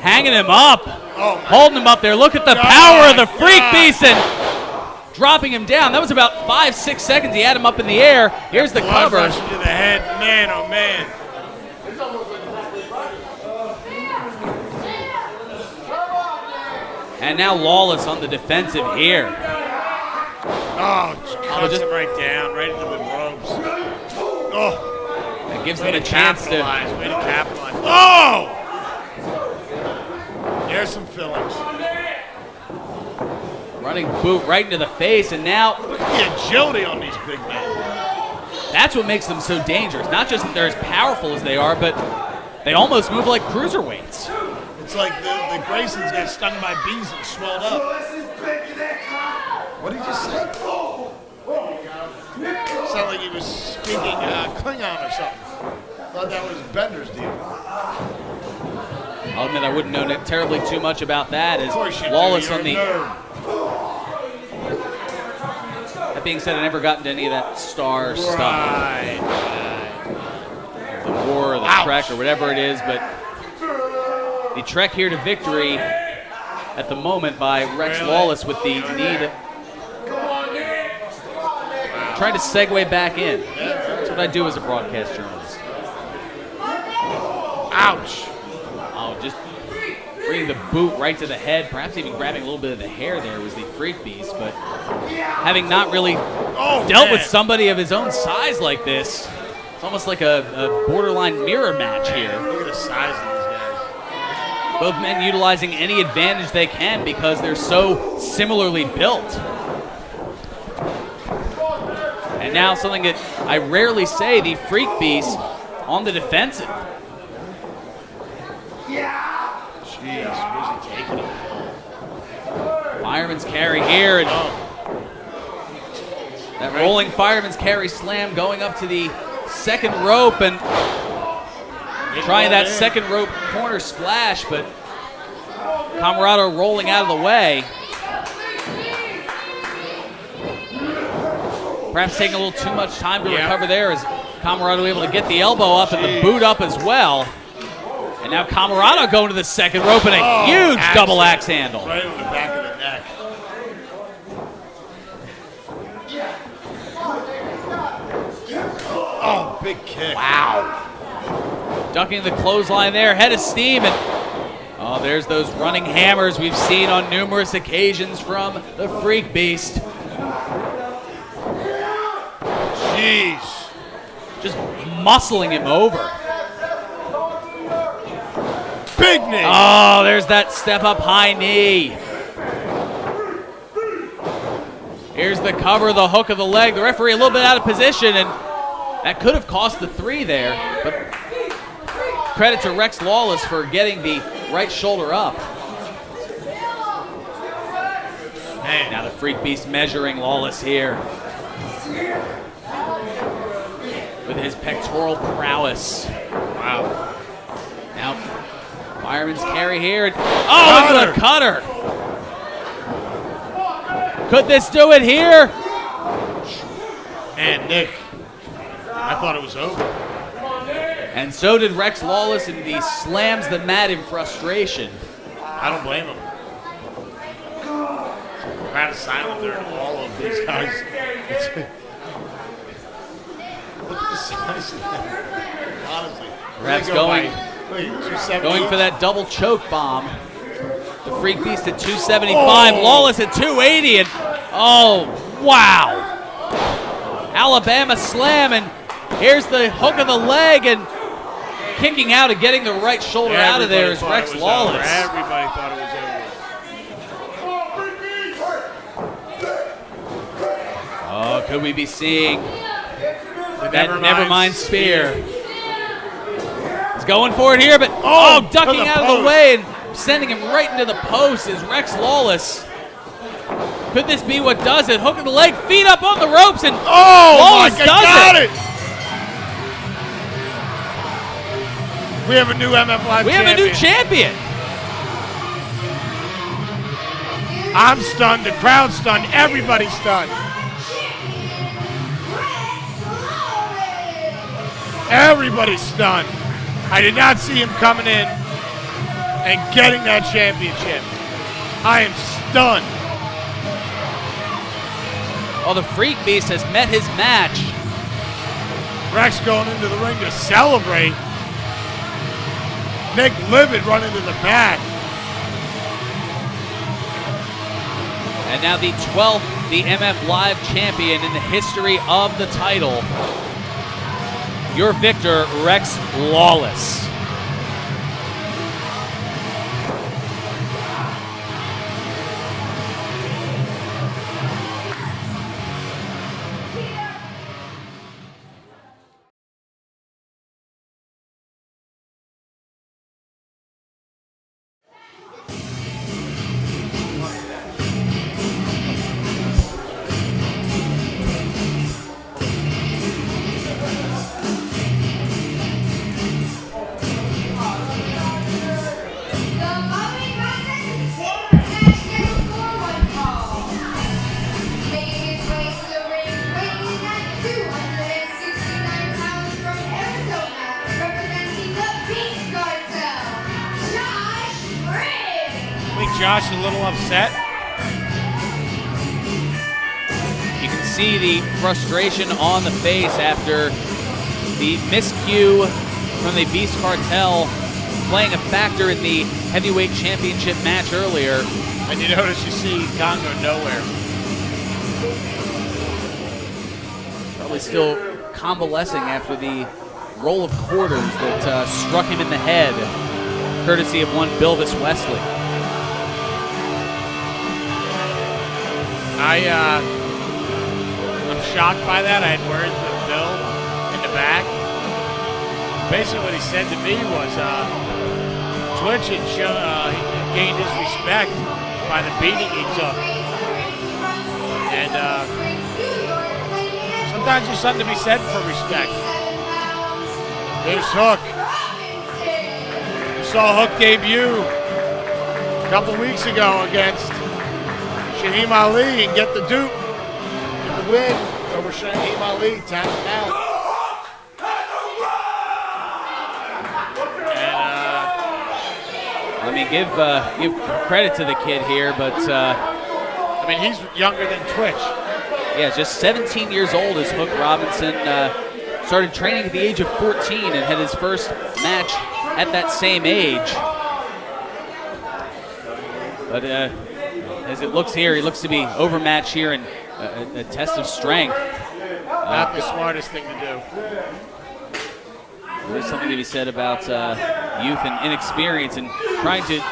[SPEAKER 3] Hanging him up.
[SPEAKER 7] Oh,
[SPEAKER 3] holding him up there. Look at the power of the Freak Beast and dropping him down. That was about 5-6 seconds. He had him up in the air. Here's the cover.
[SPEAKER 7] Rushing to the head. Man, oh man.
[SPEAKER 3] And now Lawless on the defensive here.
[SPEAKER 7] Oh, cuts him right down, right into the ropes. Oh.
[SPEAKER 3] gives them a chance to.
[SPEAKER 7] Way to capitalize. Oh! There's some fillings.
[SPEAKER 3] Running boot right into the face, and now
[SPEAKER 7] Look at the agility on these big men.
[SPEAKER 3] that's what makes them so dangerous. Not just that they're as powerful as they are, but they almost move like cruiserweights.
[SPEAKER 7] It's like the Graysons got stung by bees and swelled up. What did you say? Sounded like he was speaking Klingon or something. Thought that was Bender's deal.
[SPEAKER 3] I'll admit I wouldn't know terribly too much about that. As
[SPEAKER 7] Of course you
[SPEAKER 3] Lawless
[SPEAKER 7] do.
[SPEAKER 3] on the.
[SPEAKER 7] You're a nerd.
[SPEAKER 3] That being said, I never got into any of that star stuff,
[SPEAKER 7] Right.
[SPEAKER 3] the war, or the
[SPEAKER 7] Ouch.
[SPEAKER 3] trek, or whatever it is. But the trek here to victory at the moment by Rex
[SPEAKER 7] Really?
[SPEAKER 3] Lawless with the knee. Trying to segue back in. That's what I do as a broadcast journalist.
[SPEAKER 7] Ouch.
[SPEAKER 3] Oh, just bringing the boot right to the head, perhaps even grabbing a little bit of the hair there was the Freak Beast, but having not really dealt with somebody of his own size like this, it's almost like a borderline mirror match here.
[SPEAKER 7] Look at the size of these guys.
[SPEAKER 3] Both men utilizing any advantage they can because they're so similarly built. And now something that I rarely say, the Freak Beast on the defensive.
[SPEAKER 7] Jeez, where's he taking him?
[SPEAKER 3] Fireman's carry here, and that rolling fireman's carry slam going up to the second rope and trying that second rope corner splash, but Camarado rolling out of the way. Perhaps taking a little too much time to recover there as Camarado able to get the elbow up and the boot up as well. And now Camarado going to the second rope and a huge double axe handle.
[SPEAKER 7] Right on the back of the neck. Oh, big kick.
[SPEAKER 3] Wow. Ducking the clothesline there, head of steam, and oh, there's those running hammers we've seen on numerous occasions from the Freak Beast.
[SPEAKER 7] Jeez.
[SPEAKER 3] Just muscling him over.
[SPEAKER 7] Big knee.
[SPEAKER 3] Oh, there's that step up high knee. Here's the cover, the hook of the leg. The referee a little bit out of position, and that could have cost the 3 there. But credit to Rex Lawless for getting the right shoulder up.
[SPEAKER 7] Man.
[SPEAKER 3] Now the Freak Beast measuring Lawless here with his pectoral prowess.
[SPEAKER 7] Wow.
[SPEAKER 3] Now, fireman's carry here. Oh, look at the cutter. Could this do it here?
[SPEAKER 7] Man, Nick, I thought it was over.
[SPEAKER 3] And so did Rex Lawless, and he slams the mat in frustration.
[SPEAKER 7] I don't blame him. Rat of silent there to all of these guys. Look at the size of them. Honestly.
[SPEAKER 3] Perhaps
[SPEAKER 7] They go
[SPEAKER 3] going
[SPEAKER 7] by, wait, 270?
[SPEAKER 3] Going for that double choke bomb. The Freak Beast at 275, Lawless at 280, and oh, wow. Alabama slam, and here's the hook of the leg, and kicking out and getting the right shoulder out of there is Rex Lawless.
[SPEAKER 7] Everybody thought it was over.
[SPEAKER 3] Oh, could we be seeing that Nevermind spear? He's going for it here, but ducking out of the way and sending him right into the post is Rex Lawless. Could this be what does it? Hook of the leg, feet up on the ropes, and Lawless does it.
[SPEAKER 7] We have a new MF Live
[SPEAKER 3] We have a new champion.
[SPEAKER 7] I'm stunned. The crowd's stunned. Everybody's stunned. Everybody's stunned. I did not see him coming in and getting that championship. I am stunned.
[SPEAKER 3] Well, the Freak Beast has met his match.
[SPEAKER 7] Rex going into the ring to celebrate. Nick livid running to the back.
[SPEAKER 3] And now the 12th, the MF Live champion in the history of the title. your victor, Rex Lawless.
[SPEAKER 7] Josh a little upset.
[SPEAKER 3] You can see the frustration on the face after the miscue from the Beast Cartel playing a factor in the heavyweight championship match earlier.
[SPEAKER 7] And you notice you see Congo nowhere.
[SPEAKER 3] Probably still convalescing after the roll of quarters that struck him in the head, courtesy of one Bilvis Wesley.
[SPEAKER 7] I'm shocked by that. I had words with Bill in the back. Basically what he said to me was Twitch had gained his respect by the beating he took. And sometimes there's something to be said for respect. There's Hook. We saw Hook debut a couple weeks ago against Shaheem Ali and get the dupe. Get the win over Shaheem Ali, tap him out.
[SPEAKER 3] I mean, give credit to the kid here, but
[SPEAKER 7] I mean, he's younger than Twitch.
[SPEAKER 3] Yeah, just 17 years old is Hook Robinson. Started training at the age of 14 and had his first match at that same age. But as it looks here, he looks to be overmatched here in a test of strength.
[SPEAKER 7] Not the smartest thing to do.
[SPEAKER 3] There's something to be said about youth and inexperience and trying to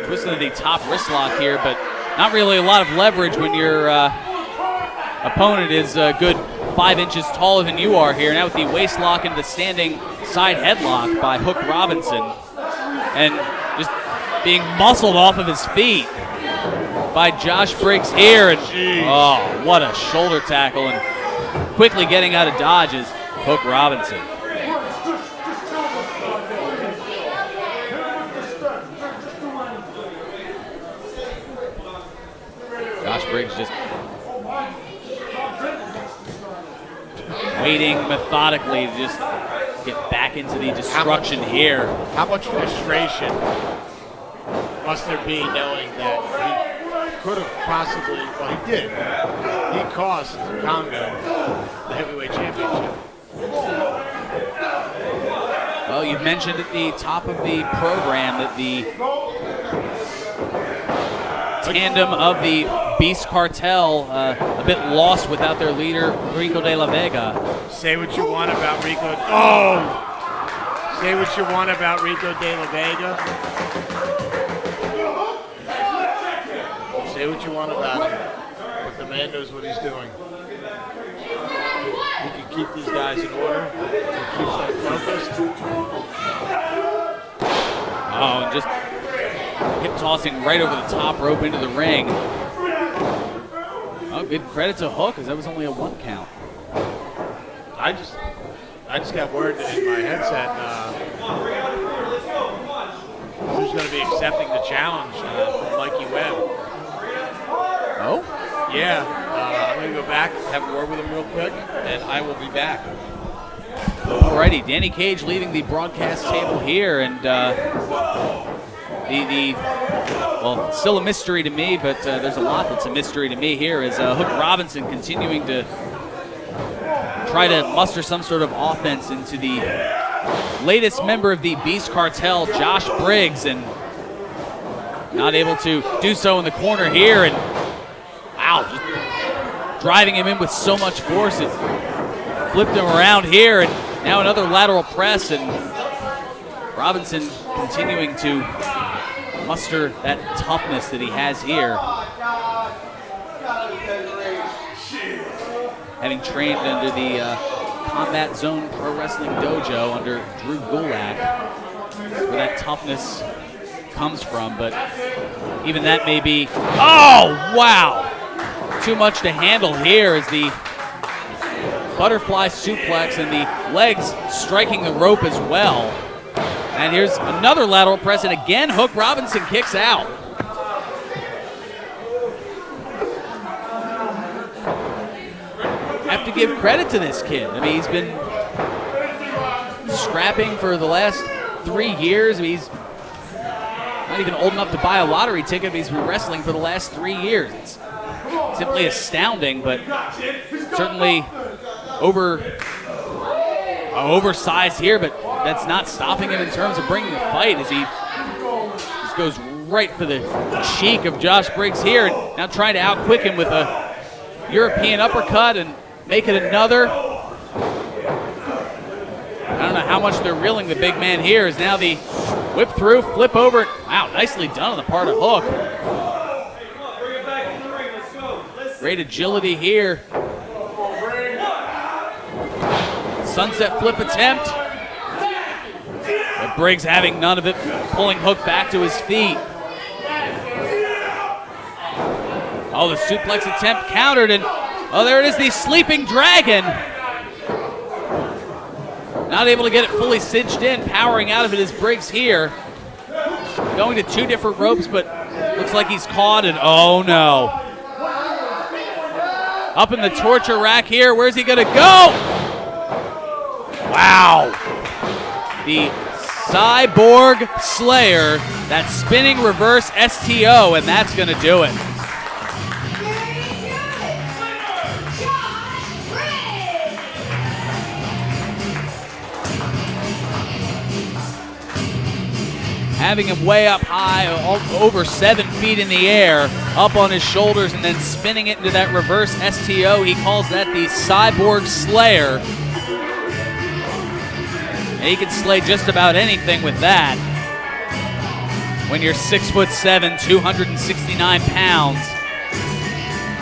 [SPEAKER 3] twist into the top wrist lock here, but not really a lot of leverage when your opponent is a good 5 inches taller than you are here. Now with the waist lock into the standing side headlock by Hook Robinson, and just being muscled off of his feet by Josh Briggs here. And oh, what a shoulder tackle, and quickly getting out of dodge is Hook Robinson. Josh Briggs just waiting methodically to just get back into the destruction here.
[SPEAKER 7] How much frustration must there be knowing that he could have possibly, well, he did. He cost Congo the heavyweight championship.
[SPEAKER 3] Well, you mentioned at the top of the program that the tandem of the Beast Cartel a bit lost without their leader, Rico de la Vega.
[SPEAKER 7] Say what you want about Rico. Oh! Say what you want about Rico de la Vega. Say what you want about him, but the man knows what he's doing. He can keep these guys in order. He keeps them focused.
[SPEAKER 3] Oh, and just hip tossing right over the top rope into the ring. Oh, good credit to Hook, as that was only a 1 count.
[SPEAKER 7] I just got word in my headset who's going to be accepting the challenge from Mikey Webb.
[SPEAKER 3] Oh?
[SPEAKER 7] Yeah, I'm going to go back, have a word with him real quick, and I will be back.
[SPEAKER 3] Alrighty, Danny Cage leaving the broadcast table here, and well, still a mystery to me, but there's a lot that's a mystery to me here, is Hook Robinson continuing to try to muster some sort of offense into the latest member of the Beast Cartel, Josh Briggs, and not able to do so in the corner here, and wow, just driving him in with so much force, it flipped him around here, and Now another lateral press, and Robinson continuing to muster that toughness that he has here. Having trained under the Combat Zone Pro Wrestling Dojo under Drew Gulak, where that toughness comes from, but even that may be, oh, wow! Too much to handle here as the butterfly suplex and the legs striking the rope as well. And here's another lateral press, and again, Hook Robinson kicks out. Have to give credit to this kid. I mean, he's been scrapping for the last 3 years. I mean, he's not even old enough to buy a lottery ticket, but he's been wrestling for the last 3 years. It's simply astounding, but certainly oversized here, but that's not stopping him in terms of bringing the fight as he just goes right for the cheek of Josh Briggs here, and now trying to outquick him with a European uppercut and make it another. I don't know how much they're reeling the big man here, as now the whip through, flip over. Wow, nicely done on the part of Hook. Great agility here. Sunset flip attempt. But Briggs having none of it, pulling Hook back to his feet. Oh, the suplex attempt countered, and oh, there it is, the sleeping dragon. Not able to get it fully cinched in, powering out of it is Briggs here. Going to 2 different ropes, but looks like he's caught, and oh no. Up in the torture rack here, where's he gonna go? Wow. The Cyborg Slayer, that spinning reverse STO, and that's gonna do it. Having him way up high, over 7 feet in the air, up on his shoulders, and then spinning it into that reverse STO. He calls that the Cyborg Slayer. And he can slay just about anything with that. When you're 6'7", 269 pounds,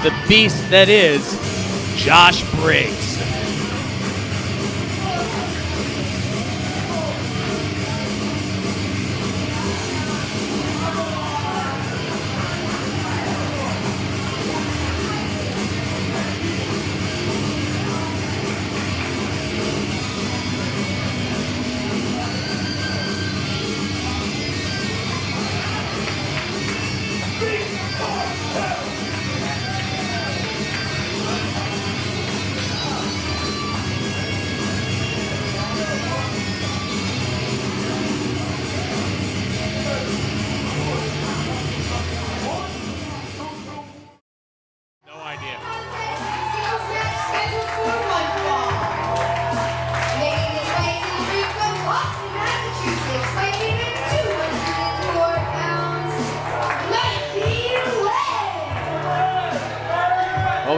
[SPEAKER 3] the beast that is Josh Briggs.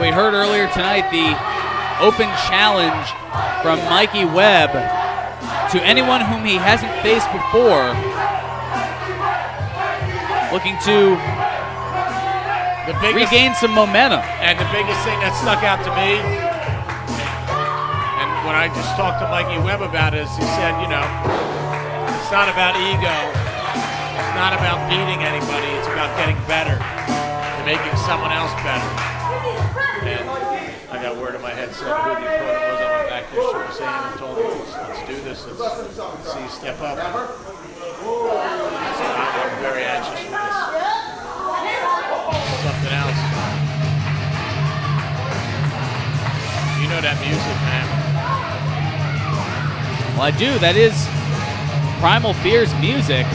[SPEAKER 3] We heard earlier tonight the open challenge from Mikey Webb to anyone whom he hasn't faced before, looking to regain some momentum.
[SPEAKER 7] And the biggest thing that stuck out to me, and when I just talked to Mikey Webb about it, is he said, you know, it's not about ego, it's not about beating anybody, it's about getting better and making someone else better. And I got word in my head said who the opponent was. I went back there, shook his hand, and told him, let's do this. Let's see you step up. So I'm very anxious for this. Something else. You know that music, man.
[SPEAKER 3] Well, I do. That is Primal Fear's music.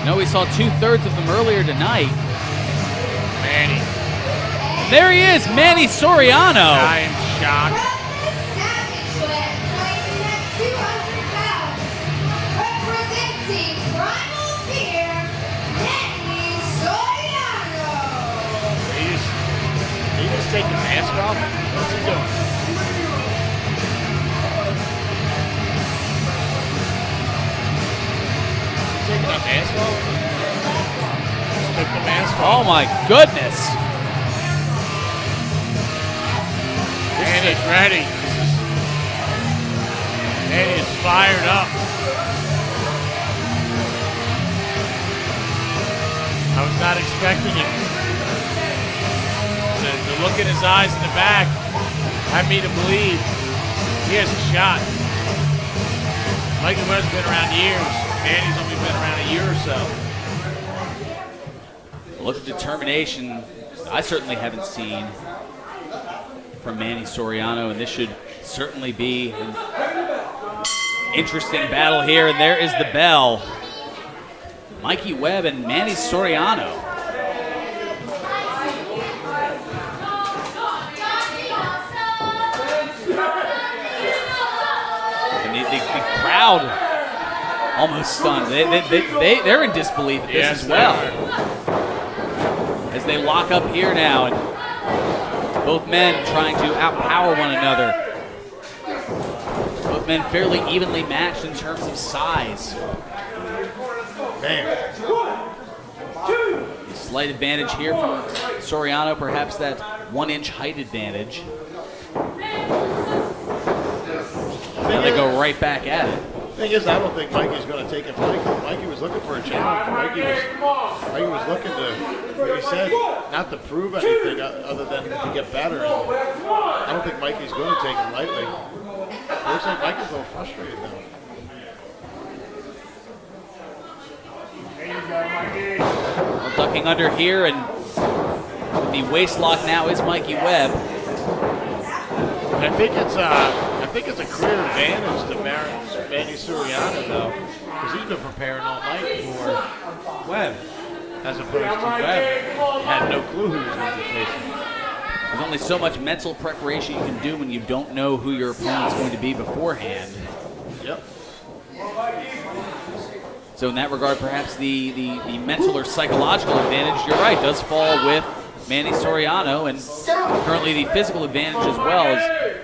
[SPEAKER 3] You know, we saw 2/3 of them earlier tonight.
[SPEAKER 7] Manny.
[SPEAKER 3] There he is, Manny Soriano.
[SPEAKER 7] I am shocked. He just take the mask off? What's he doing? Take the mask
[SPEAKER 3] Oh
[SPEAKER 7] off.
[SPEAKER 3] my goodness.
[SPEAKER 7] And he's ready. And he's fired up. I was not expecting it. The look in his eyes in the back had me to believe he has a shot. Mikey Webb's been around years. Manny's only been around a year or so.
[SPEAKER 3] Look at determination I certainly haven't seen from Manny Soriano, and this should certainly be an interesting battle here. And there is the bell. Mikey Webb and Manny Soriano. And the crowd almost stunned. They're in disbelief at this as well. As they lock up here now, and both men trying to outpower one another. Both men fairly evenly matched in terms of size.
[SPEAKER 7] Man.
[SPEAKER 3] Slight advantage here from Soriano, perhaps that 1-inch height advantage. Now they go right back at it.
[SPEAKER 7] Thing is, I don't think Mikey's going to take it. Mikey was looking for a challenge. Mikey was looking to, like he said, not to prove anything other than to get better. And I don't think Mikey's going to take it lightly. Looks like Mikey's a little frustrated now.
[SPEAKER 3] Well, ducking under here, and the waist lock now is Mikey Webb.
[SPEAKER 7] I think it's a clear advantage to Manny Soriano, though, because he's been preparing all night for Webb, as opposed to Webb. He had no clue who he was going to be facing.
[SPEAKER 3] There's only so much mental preparation you can do when you don't know who your opponent's going to be beforehand.
[SPEAKER 7] Yep.
[SPEAKER 3] So in that regard, perhaps the mental or psychological advantage, you're right, does fall with Manny Soriano, and currently the physical advantage as well as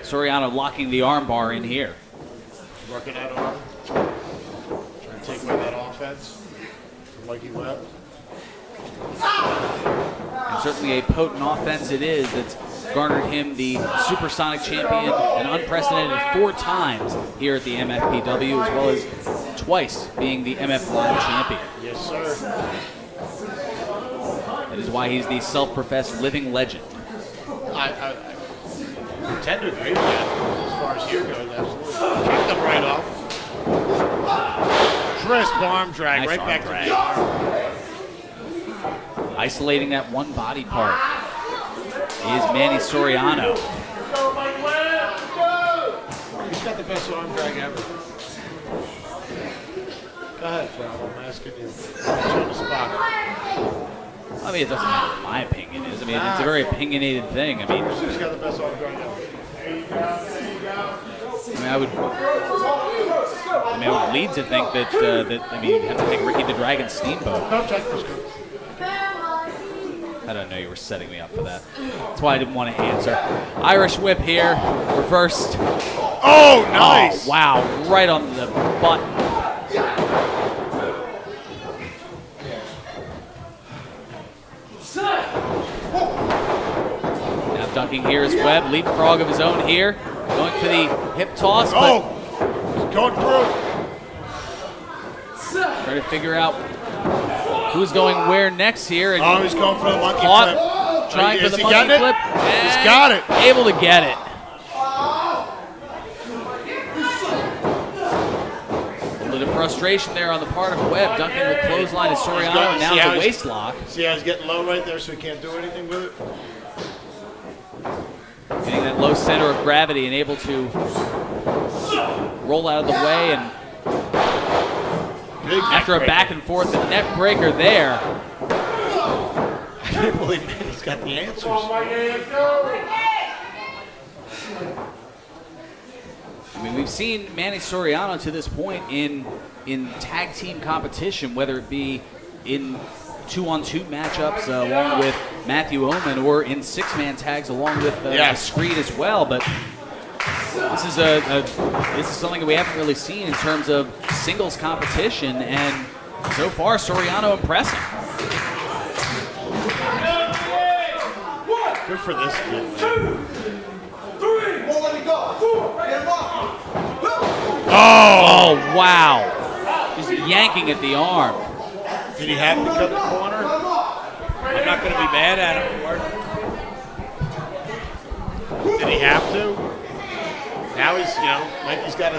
[SPEAKER 3] Soriano locking the arm bar in here.
[SPEAKER 7] Working out arm. Trying to take away that offense from Mikey Webb.
[SPEAKER 3] And certainly a potent offense it is that's garnered him the Supersonic champion, an unprecedented 4 times here at the MFPW, as well as twice being the MF Live champion.
[SPEAKER 7] Yes, sir.
[SPEAKER 3] That is why he's the self-professed living legend.
[SPEAKER 7] I tend to agree with that as far as here goes, absolutely. Kicked him right off. Crisp arm drag,
[SPEAKER 3] Nice
[SPEAKER 7] right
[SPEAKER 3] arm
[SPEAKER 7] back
[SPEAKER 3] drag.
[SPEAKER 7] to the arm.
[SPEAKER 3] Isolating that one body part is Manny Soriano.
[SPEAKER 7] He's got the best arm drag ever. Go ahead, Fred. I'm asking you. On the spot.
[SPEAKER 3] I mean, it doesn't matter what my opinion is. I mean, it's a very opinionated thing. I mean,
[SPEAKER 7] He's got the best arm drag ever.
[SPEAKER 3] I would lead to think that you have to think Ricky the Dragon Steamboat.
[SPEAKER 7] No, check this.
[SPEAKER 3] I don't know you were setting me up for that. That's why I didn't want to answer. Irish whip here, reversed.
[SPEAKER 7] Oh, nice.
[SPEAKER 3] Oh, wow, right on the button. Now dunking here is Webb, leapfrog of his own here. Going for the hip toss, but
[SPEAKER 7] he's going through.
[SPEAKER 3] trying to figure out who's going where next here. And
[SPEAKER 7] He's going for the monkey
[SPEAKER 3] caught,
[SPEAKER 7] flip.
[SPEAKER 3] trying for
[SPEAKER 7] Is
[SPEAKER 3] the
[SPEAKER 7] he
[SPEAKER 3] monkey
[SPEAKER 7] getting it?
[SPEAKER 3] flip.
[SPEAKER 7] He's
[SPEAKER 3] and
[SPEAKER 7] got it.
[SPEAKER 3] Able to get it. A little bit of frustration there on the part of Webb, dunking the clothesline of Soriano, and now the waist lock.
[SPEAKER 7] See how he's getting low right there, so he can't do anything with it?
[SPEAKER 3] Getting that low center of gravity and able to roll out of the way, and after a back and forth, the neck breaker there.
[SPEAKER 7] I can't believe Manny's got the answers.
[SPEAKER 3] I mean, we've seen Manny Soriano to this point in tag team competition, whether it be in 2-on-2 matchups along with Matthew Oman, or in 6-man tags along with Screed as well. But this is something that we haven't really seen in terms of singles competition, and So far, Soriano impressive.
[SPEAKER 7] Good for this kid.
[SPEAKER 5] Won't let me go. Get him off.
[SPEAKER 3] Oh, wow. Just yanking at the arm.
[SPEAKER 7] Did he have to cut the corner? I'm not going to be mad at him for it. Did he have to? Now he's, Mikey's got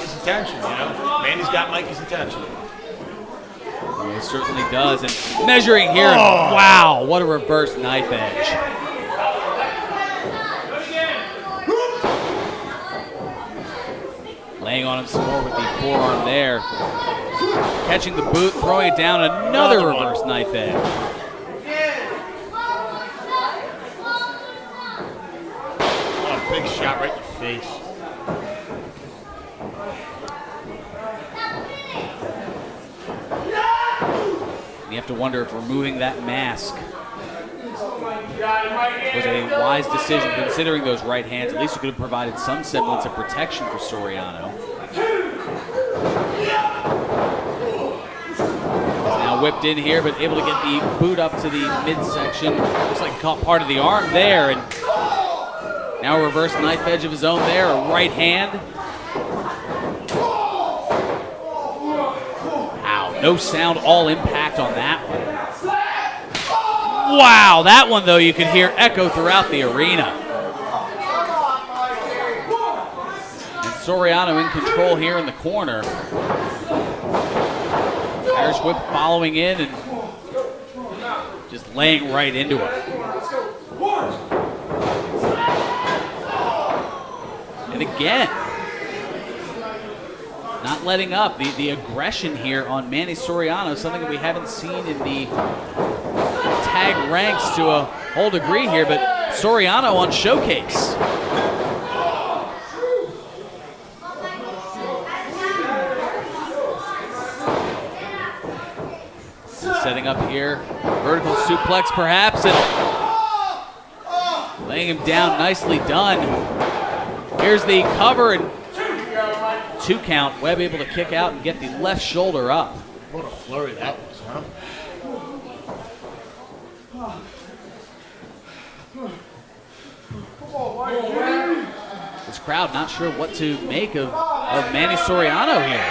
[SPEAKER 7] his attention, Manny's got Mikey's attention.
[SPEAKER 3] Well, he certainly does. And measuring here, wow, what a reverse knife edge. Laying on him some more with the forearm there. Catching the boot, throwing it down, another reverse knife edge.
[SPEAKER 7] Oh, big shot right in the face.
[SPEAKER 3] You have to wonder if removing that mask was a wise decision, considering those right hands. At least it could have provided some semblance of protection for Soriano. He's now whipped in here, but able to get the boot up to the midsection. Looks like he caught part of the arm there, and now a reverse knife edge of his own there, a right hand. Wow, no sound, all impact on that one. Wow, that one, though, you could hear echo throughout the arena. And Soriano in control here in the corner. Irish whip following in and just laying right into him. And again, not letting up. The aggression here on Manny Soriano, something that we haven't seen in the tag ranks to a whole degree here, but Soriano on showcase. Setting up here, vertical suplex perhaps, and laying him down, nicely done. Here's the cover, and 2 count. Webb able to kick out and get the left shoulder up.
[SPEAKER 7] What a flurry that was, huh?
[SPEAKER 3] This crowd not sure what to make of Manny Soriano here.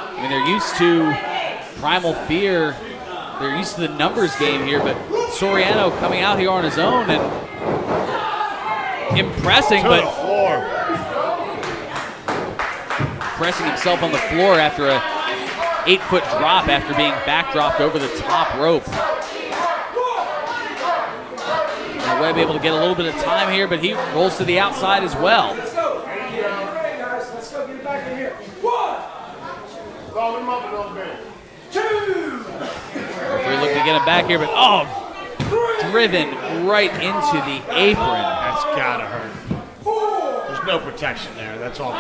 [SPEAKER 3] I mean, they're used to Primal Fear. They're used to the numbers game here, but Soriano coming out here on his own and impressing, but pressing himself on the floor after a 8-foot drop after being backdropped over the top rope. Now Webb able to get a little bit of time here, but he rolls to the outside as well.
[SPEAKER 6] Let's go. Hey guys, let's go. Get back in here. 1. Follow him up a little bit. 2.
[SPEAKER 3] Referee looking to get him back here, but driven right into the apron.
[SPEAKER 7] That's gotta hurt. There's no protection there. That's all.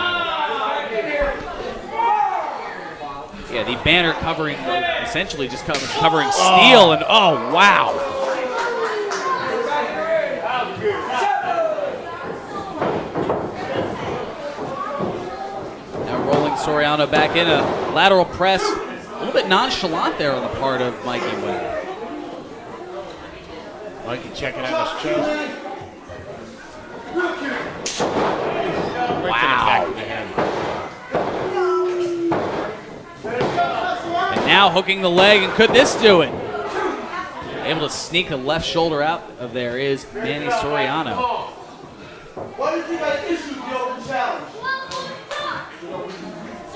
[SPEAKER 3] Yeah, the banner covering, essentially just covering steel, and oh wow. Now rolling Soriano back in, a lateral press. A little bit nonchalant there on the part of Mikey Webb.
[SPEAKER 7] Mikey checking out his chest.
[SPEAKER 3] Wow. And now hooking the leg, and could this do it? Able to sneak the left shoulder out of there is Manny Soriano.
[SPEAKER 5] What do you think I issue the open challenge?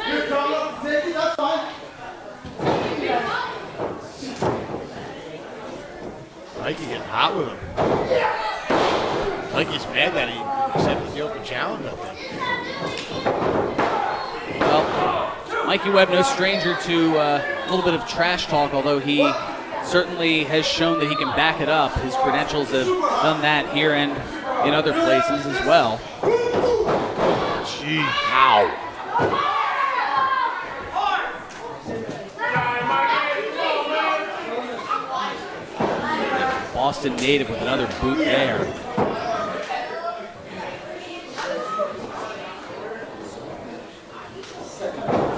[SPEAKER 5] Here, come up, take it, that's fine.
[SPEAKER 7] Mikey getting hot with him. Mikey's mad that he accepted the open challenge, I think.
[SPEAKER 3] Well, Mikey Webb, no stranger to a little bit of trash talk, although he certainly has shown that he can back it up. His credentials have done that here and in other places as well.
[SPEAKER 7] Gee.
[SPEAKER 3] Ow. Boston native with another boot there.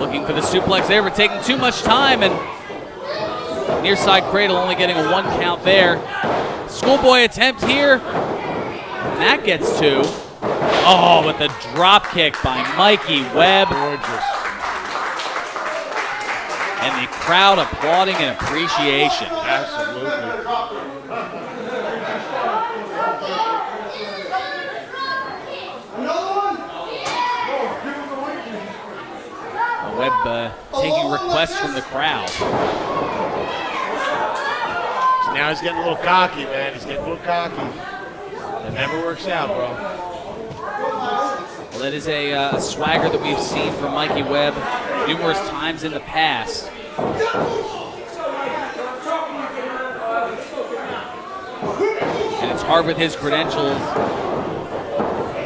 [SPEAKER 3] Looking for the suplex there, but taking too much time, and near side cradle only getting a 1 count there. Schoolboy attempt here, and that gets 2. Oh, with the drop kick by Mikey Webb.
[SPEAKER 7] Gorgeous.
[SPEAKER 3] And the crowd applauding in appreciation.
[SPEAKER 7] Absolutely.
[SPEAKER 3] Webb taking requests from the crowd.
[SPEAKER 7] So now he's getting a little cocky, man. He's getting a little cocky. It never works out, bro.
[SPEAKER 3] Well, that is a swagger that we've seen from Mikey Webb numerous times in the past. And it's hard with his credentials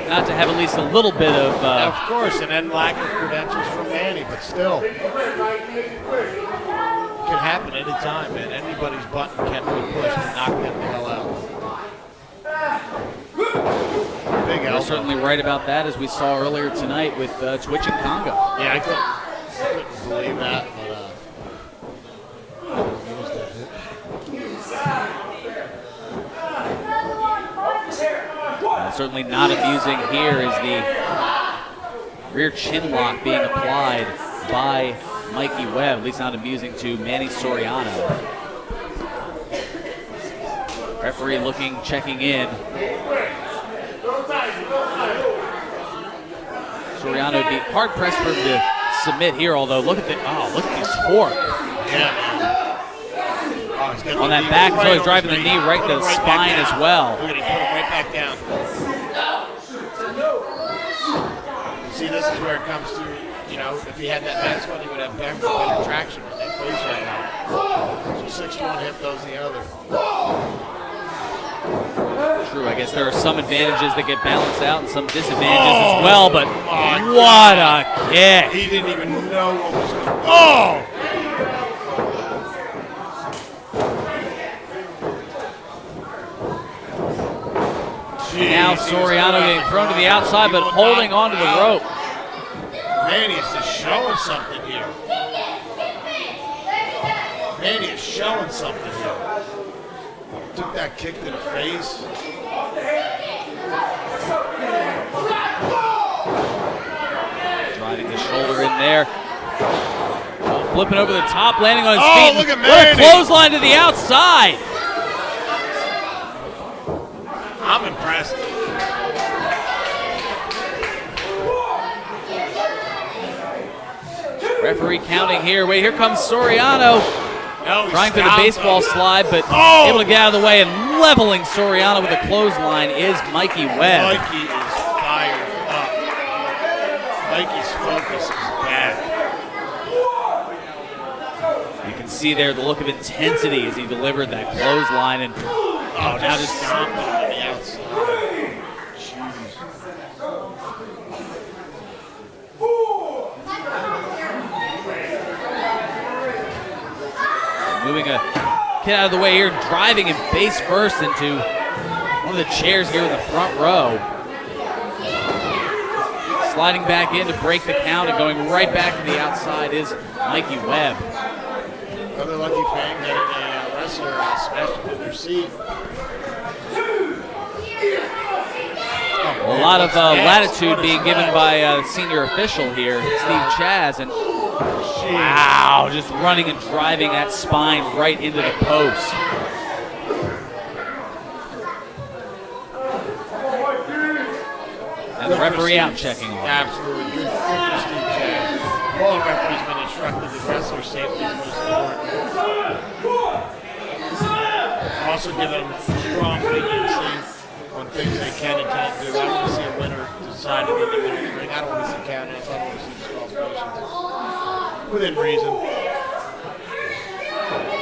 [SPEAKER 3] not to have at least a little bit of...
[SPEAKER 7] Of course, and then lack of credentials from Manny, but still. It can happen anytime, man. Anybody's button can be pushed to knock them the hell out. Big
[SPEAKER 3] You're
[SPEAKER 7] elbow.
[SPEAKER 3] certainly right about that, as we saw earlier tonight with Twitch and Congo.
[SPEAKER 7] Yeah, I couldn't believe that, but
[SPEAKER 3] certainly not amusing here is the rear chin lock being applied by Mikey Webb, at least not amusing to Manny Soriano. Referee looking, checking in. Soriano would be hard pressed for him to submit here, although look at the torque.
[SPEAKER 7] yeah. Oh, he's
[SPEAKER 3] On that back, so he's driving the knee right to the spine as well.
[SPEAKER 7] Look at him, put him right back down. See, this is where it comes to, you know, if he had that mask on, he would have better traction on that face right now. So 6 to 1 hip goes the other.
[SPEAKER 3] True, I guess there are some advantages that get balanced out and some disadvantages as well, but what a kick.
[SPEAKER 7] He didn't even know what was going on. Oh!
[SPEAKER 3] Now Soriano getting thrown to the outside, but holding onto the rope.
[SPEAKER 7] Manny is just showing something here. Manny is showing something here. Took that kick to the face.
[SPEAKER 3] Driving the shoulder in there. Oh, flipping over the top, landing on his
[SPEAKER 7] Oh,
[SPEAKER 3] feet.
[SPEAKER 7] look at
[SPEAKER 3] What a
[SPEAKER 7] Manny.
[SPEAKER 3] clothesline to the outside.
[SPEAKER 7] I'm impressed.
[SPEAKER 3] Referee counting here. Wait, here comes Soriano.
[SPEAKER 7] No, he
[SPEAKER 3] Trying for the
[SPEAKER 7] stopped
[SPEAKER 3] baseball
[SPEAKER 7] him.
[SPEAKER 3] slide, but
[SPEAKER 7] Oh!
[SPEAKER 3] able to get out of the way, and leveling Soriano with a clothesline is Mikey Webb.
[SPEAKER 7] Mikey is fired up. Mikey's focus is back.
[SPEAKER 3] You can see there the look of intensity as he delivered that clothesline, and
[SPEAKER 7] Oh,
[SPEAKER 3] now just
[SPEAKER 7] stomped him on the outside. Jeez.
[SPEAKER 3] moving a kid out of the way here, driving him face first into one of the chairs here in the front row. Sliding back in to break the count and going right back to the outside is Mikey Webb.
[SPEAKER 7] Another lucky Fang getting a wrestler smashed into their seat.
[SPEAKER 3] A lot of latitude being given by the senior official here, Steve Chaz, and wow, just running and driving that spine right into the post. And the referee out checking on.
[SPEAKER 7] Absolutely. Good for Steve Chaz. All the referees been instructed that wrestler safety is most important. Also give them strong leniency on things they can and can't do. I want to see a winner decided in the middle of the ring. I don't want to see countouts. I don't want to see disqualifications. Within reason.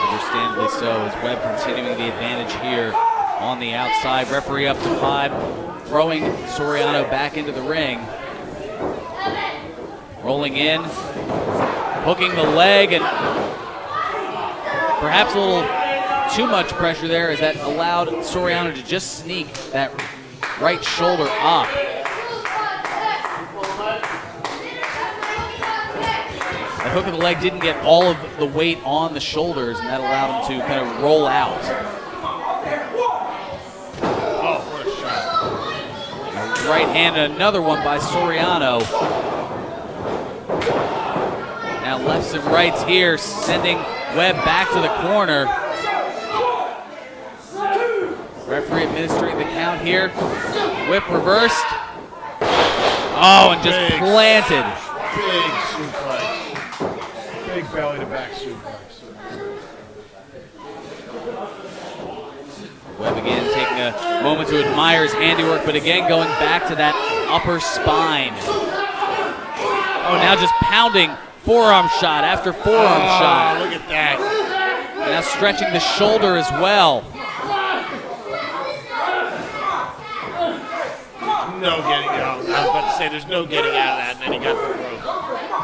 [SPEAKER 3] Understandably so, as Webb continuing the advantage here on the outside. Referee up to 5, throwing Soriano back into the ring. Rolling in, hooking the leg, and perhaps a little too much pressure there as that allowed Soriano to just sneak that right shoulder up. hook of the leg didn't get all of the weight on the shoulders, and that allowed him to kind of roll out.
[SPEAKER 7] Oh, what a shot.
[SPEAKER 3] Right hand, and another one by Soriano. Now lefts and rights here, sending Webb back to the corner. Referee administering the count here. Whip reversed. Oh, and just planted.
[SPEAKER 7] Big suplex. Big belly to back suplex.
[SPEAKER 3] Webb again taking a moment to admire his handiwork, but again going back to that upper spine. Oh, now just pounding forearm shot after forearm shot.
[SPEAKER 7] Look at that.
[SPEAKER 3] Now stretching the shoulder as well.
[SPEAKER 7] No getting out. I was about to say there's no getting out of that, and then he got the rope.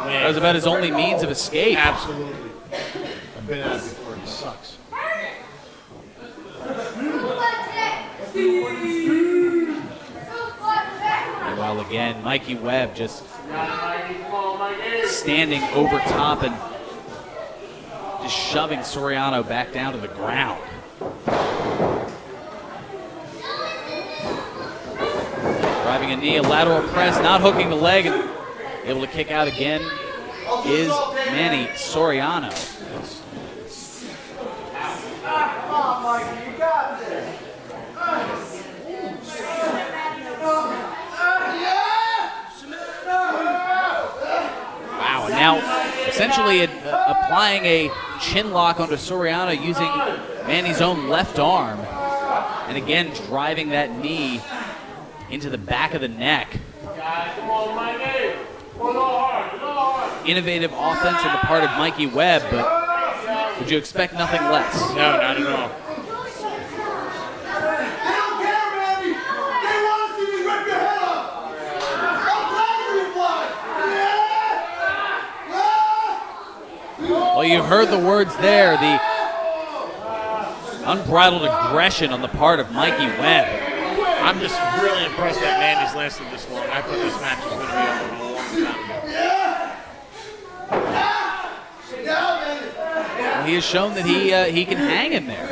[SPEAKER 3] That was about his only means of escape.
[SPEAKER 7] Absolutely. I've been at it before. It sucks.
[SPEAKER 3] Meanwhile, again, Mikey Webb just standing over top and just shoving Soriano back down to the ground. Driving a knee, a lateral press, not hooking the leg, and able to kick out again is Manny Soriano.
[SPEAKER 5] Come on, Mikey, you got this.
[SPEAKER 3] Wow, and now essentially applying a chin lock onto Soriano using Manny's own left arm. And again, driving that knee into the back of the neck. Innovative offense on the part of Mikey Webb, but would you expect nothing less?
[SPEAKER 7] No, not at all.
[SPEAKER 5] They don't care, Manny. They want to see me rip your head off. I'm glad you replied.
[SPEAKER 3] Well, you heard the words there, the unbridled aggression on the part of Mikey Webb.
[SPEAKER 7] I'm just really impressed that Mandy's lasted this long. I thought this match was going to be over a long time ago.
[SPEAKER 3] Well, he has shown that he can hang in there.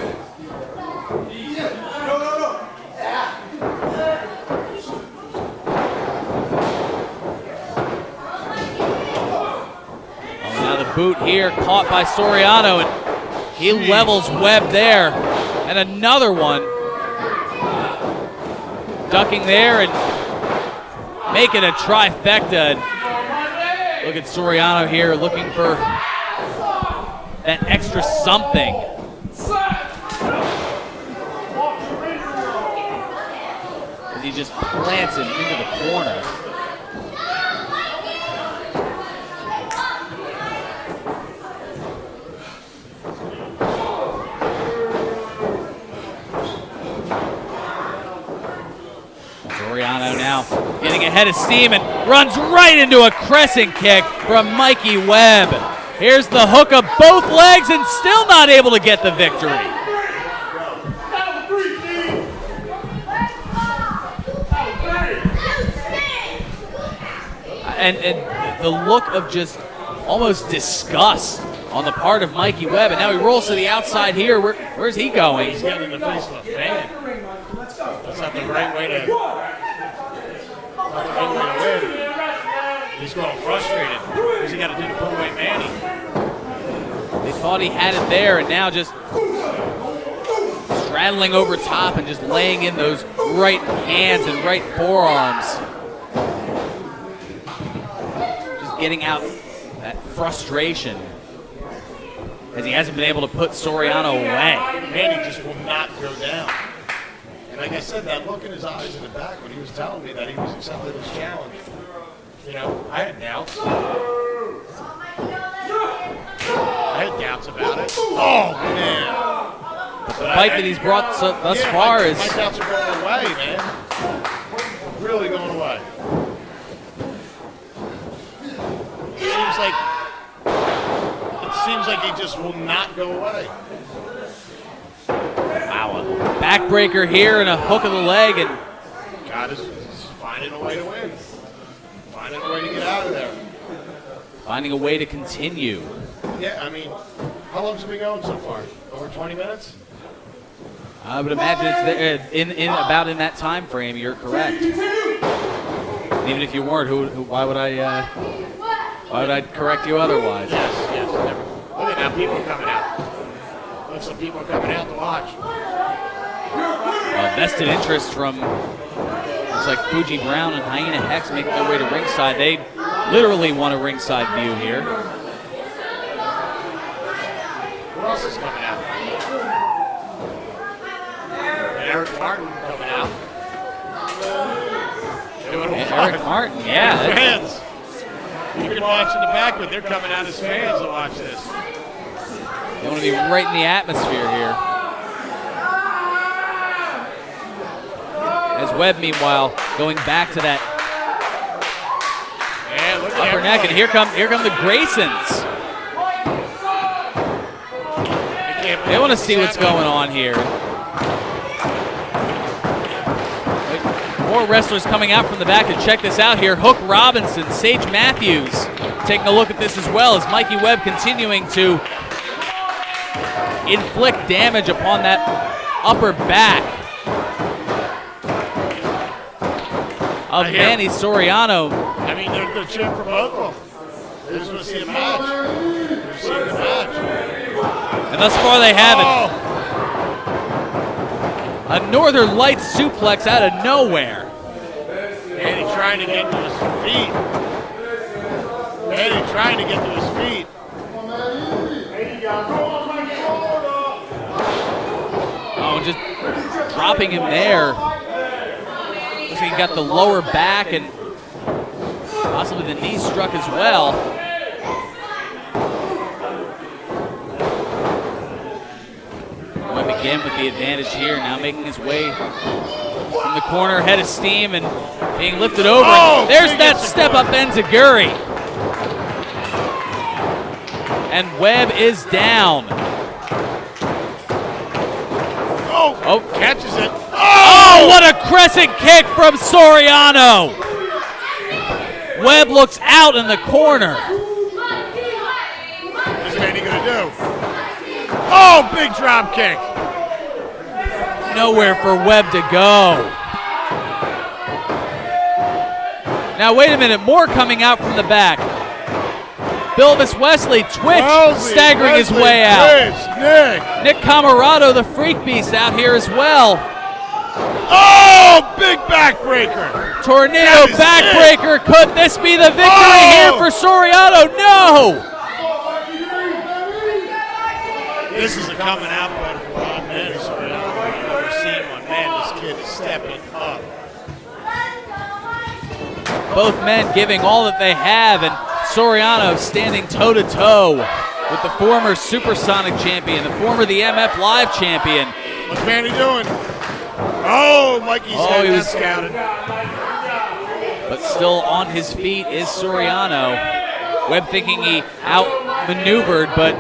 [SPEAKER 3] Oh, now the boot here, caught by Soriano, and he levels Webb there. And another one. Ducking there and making a trifecta. Look at Soriano here looking for that extra something. As he just plants him into the corner. Soriano now getting ahead of steam and runs right into a crescent kick from Mikey Webb. Here's the hook of both legs and still not able to get the victory. And the look of just almost disgust on the part of Mikey Webb. And now he rolls to the outside here. Where's he going?
[SPEAKER 7] He's getting in the face of a fan. That's not the right way to win. He's going frustrated. What's he got to do to put away Manny?
[SPEAKER 3] They thought he had it there, and now just straddling over top and just laying in those right hands and right forearms. Just getting out that frustration as he hasn't been able to put Soriano away.
[SPEAKER 7] Manny just will not go down. And like I said, that look in his eyes in the back when he was telling me that he was accepting his challenge. You know, I had doubts. About it. Oh, man.
[SPEAKER 3] But the fight that he's brought thus far is...
[SPEAKER 7] My doubts are going away, man. Really going away. It seems like he just will not go away.
[SPEAKER 3] Wow, a backbreaker here and a hook of the leg, and
[SPEAKER 7] God is finding a way to win. Finding a way to get out of there.
[SPEAKER 3] finding a way to continue.
[SPEAKER 7] Yeah, I mean, how long's it been going so far? Over 20 minutes?
[SPEAKER 3] I would imagine it's there, about in that time frame. You're correct. Even if you weren't, why would I correct you otherwise?
[SPEAKER 7] Yes, never. Look at now, people coming out. Look, some people coming out to watch.
[SPEAKER 3] Vested interest from, it's like Fuji Brown and Hyena Hex making their way to ringside. They literally want a ringside view here.
[SPEAKER 7] Who else is coming out? Eric Martin coming out.
[SPEAKER 3] Eric Martin, yeah.
[SPEAKER 7] Fans. You can watch in the back, but they're coming out as fans to watch this.
[SPEAKER 3] They want to be right in the atmosphere here. As Webb, meanwhile, going back to that upper neck, and here come the Graysons. They want to see what's going on here. More wrestlers coming out from the back to check this out here. Hook Robinson, Sage Matthews taking a look at this as well as Mikey Webb continuing to inflict damage upon that upper back of Manny Soriano.
[SPEAKER 7] I mean, they're cheering from local. They just want to see a match. They're seeing the match.
[SPEAKER 3] And thus far they haven't. A Northern Lights suplex out of nowhere.
[SPEAKER 7] Manny trying to get to his feet. Manny trying to get to his feet.
[SPEAKER 3] Oh, just dropping him there. Looks like he got the lower back and possibly the knee struck as well. Webb again with the advantage here, now making his way from the corner, head of steam, and being lifted over.
[SPEAKER 7] Oh,
[SPEAKER 3] there's that step-up enziguri. And Webb is down.
[SPEAKER 7] Oh, catches it.
[SPEAKER 3] Oh, what a crescent kick from Soriano. Webb looks out in the corner.
[SPEAKER 7] What's Manny going to do? Oh, big drop kick.
[SPEAKER 3] Nowhere for Webb to go. Now, wait a minute. More coming out from the back. Bilvis Wesley, staggering his way out. Nick Camarado, the Freak Beast, out here as well.
[SPEAKER 7] Oh, big backbreaker.
[SPEAKER 3] Tornado backbreaker. Could this be the victory here for Soriano? No.
[SPEAKER 7] This is a coming out party for Manny Soriano. I've never seen one. Man, this kid is stepping up.
[SPEAKER 3] Both men giving all that they have, and Soriano standing toe-to-toe with the former Supersonic champion, the former the MF Live champion.
[SPEAKER 7] What's Manny doing? Oh, Mikey's he was scouted.
[SPEAKER 3] But still on his feet is Soriano. Webb thinking he outmaneuvered, but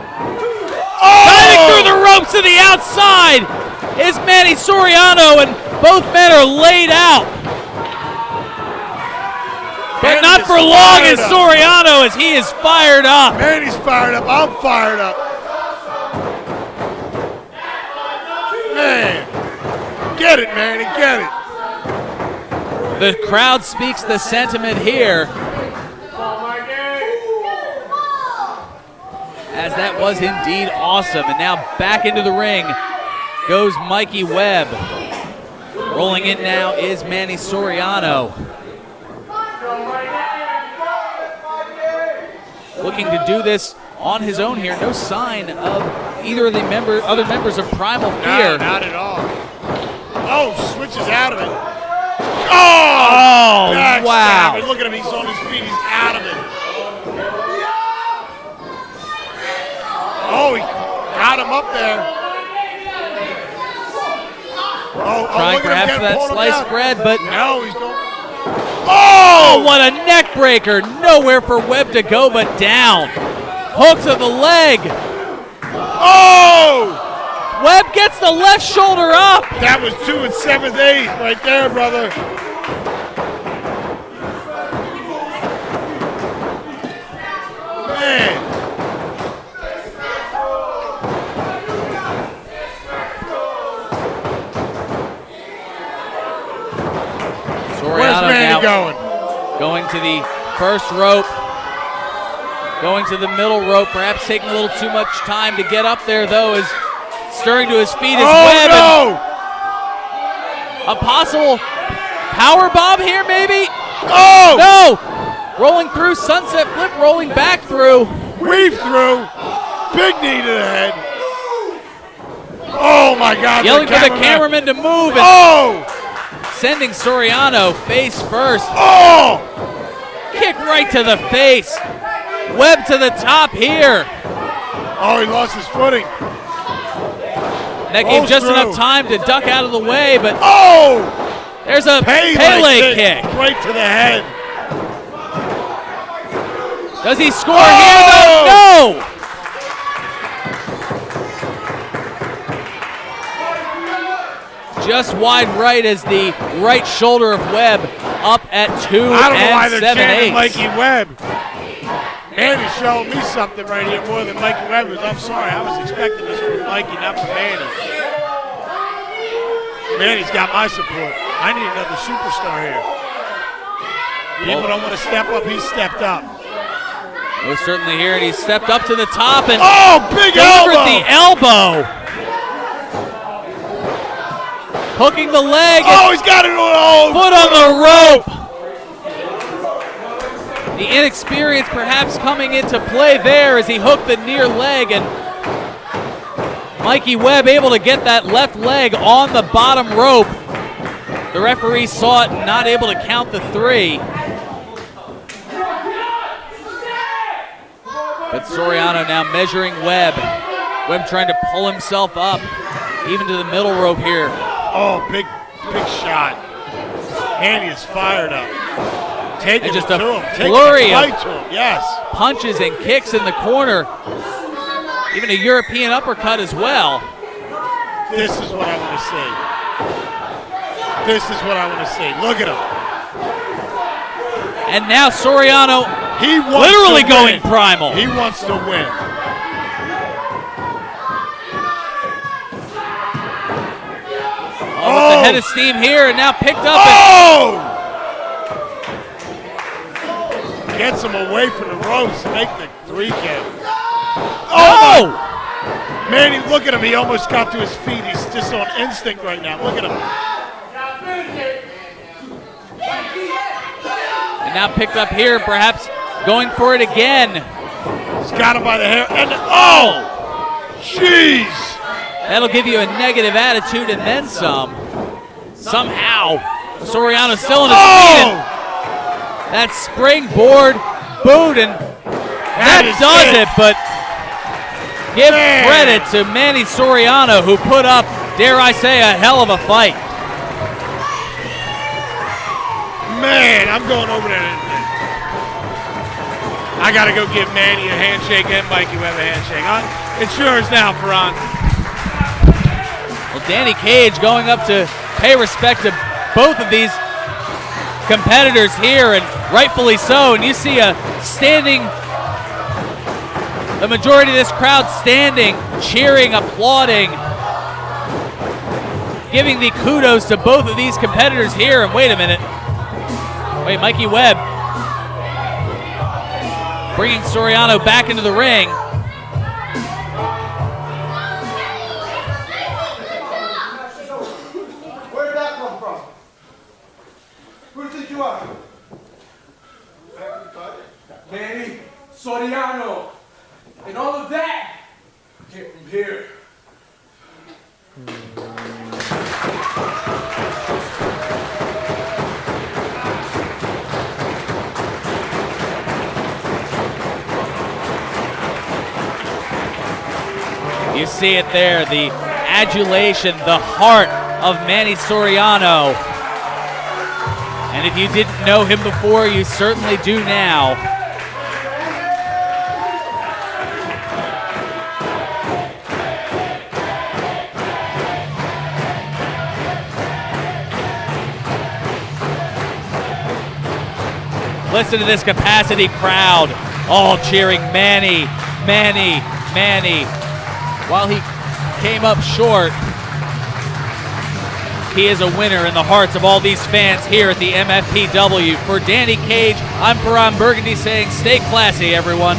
[SPEAKER 3] diving through the ropes to the outside is Manny Soriano, and both men are laid out. But not for long is Soriano, as he is fired up.
[SPEAKER 7] Manny's fired up. I'm fired up. Man. Get it, Manny. Get it.
[SPEAKER 3] The crowd speaks the sentiment here. As that was indeed awesome. And now back into the ring goes Mikey Webb. Rolling in now is Manny Soriano. Looking to do this on his own here. No sign of either of the other members of Primal Fear.
[SPEAKER 7] No, not at all. Oh, switches out of it.
[SPEAKER 3] Oh, wow.
[SPEAKER 7] Savage. Look at him. He's on his feet. He's out of it. Oh, he got him up there.
[SPEAKER 3] Trying perhaps for that sliced bread, but
[SPEAKER 7] no, he's going.
[SPEAKER 3] Oh, what a neck breaker. Nowhere for Webb to go but down. Hook to the leg.
[SPEAKER 7] Oh!
[SPEAKER 3] Webb gets the left shoulder up.
[SPEAKER 7] That was 2 7/8 right there, brother.
[SPEAKER 3] Going to the first rope. Going to the middle rope, perhaps taking a little too much time to get up there, though, is stirring to his feet is Webb.
[SPEAKER 7] No!
[SPEAKER 3] A possible power bomb here, maybe?
[SPEAKER 7] Oh!
[SPEAKER 3] No! Rolling through, sunset flip, rolling back through.
[SPEAKER 7] Weave through. Big knee to the head. Oh, my God.
[SPEAKER 3] Yelling for the cameraman to move. And sending Soriano face first.
[SPEAKER 7] Oh!
[SPEAKER 3] Kick right to the face. Webb to the top here.
[SPEAKER 7] Oh, he lost his footing.
[SPEAKER 3] That gave just enough time to duck out of the way, but there's a Pele kick.
[SPEAKER 7] Right to the head.
[SPEAKER 3] Does he score here, though? No! Just wide right as the right shoulder of Webb up at 2
[SPEAKER 7] I don't know why they're
[SPEAKER 3] 7/8.
[SPEAKER 7] chanting Mikey Webb. Manny's showing me something right here more than Mikey Webb is. I'm sorry, I was expecting this from Mikey, not from Manny. Manny's got my support. I need another superstar here. People don't want to step up, he stepped up.
[SPEAKER 3] Most certainly here, and he stepped up to the top and
[SPEAKER 7] big
[SPEAKER 3] delivered
[SPEAKER 7] elbow!
[SPEAKER 3] the elbow. Hooking the leg.
[SPEAKER 7] He's got it on
[SPEAKER 3] foot on the rope. The inexperience perhaps coming into play there as he hooked the near leg, and Mikey Webb able to get that left leg on the bottom rope. The referee saw it, not able to count the 3. But Soriano now measuring Webb. Webb trying to pull himself up, even to the middle rope here.
[SPEAKER 7] Oh, big shot. Manny is fired up. Taking
[SPEAKER 3] just
[SPEAKER 7] it
[SPEAKER 3] a
[SPEAKER 7] to him.
[SPEAKER 3] flurry of
[SPEAKER 7] to him. Yes.
[SPEAKER 3] punches and kicks in the corner. Even a European uppercut as well.
[SPEAKER 7] This is what I want to see. This is what I want to see. Look at him.
[SPEAKER 3] And now Soriano
[SPEAKER 7] He wants
[SPEAKER 3] literally
[SPEAKER 7] to
[SPEAKER 3] going
[SPEAKER 7] win.
[SPEAKER 3] primal.
[SPEAKER 7] He wants to win.
[SPEAKER 3] With the head of steam here, and now picked up.
[SPEAKER 7] Gets him away from the ropes to make the 3 count. Manny, look at him. He almost got to his feet. He's just on instinct right now. Look at him.
[SPEAKER 3] And now picked up here, perhaps going for it again.
[SPEAKER 7] He's got him by the hair. And jeez.
[SPEAKER 3] That'll give you a negative attitude and then some. Somehow, Soriano still on his feet. And that springboard boot, and that does it. But give credit to Manny Soriano, who put up, dare I say, a hell of a fight.
[SPEAKER 7] Man, I'm going over there. I got to go give Manny a handshake and Mikey Webb a handshake. It's yours now, Ferran.
[SPEAKER 3] Well, Danny Cage going up to pay respect to both of these competitors here, and rightfully so. And you see the majority of this crowd standing, cheering, applauding, giving the kudos to both of these competitors here. And wait a minute. Wait, Mikey Webb bringing Soriano back into the ring.
[SPEAKER 5] Where'd that come from? Who do you think you are?
[SPEAKER 6] Manny Soriano. And all of that came from here.
[SPEAKER 3] You see it there, the adulation, the heart of Manny Soriano. And if you didn't know him before, you certainly do now. Listen to this capacity crowd, all cheering Manny, Manny, Manny. While he came up short, he is a winner in the hearts of all these fans here at the MFPW. For Danny Cage, I'm Faran Burgundy saying stay classy, everyone.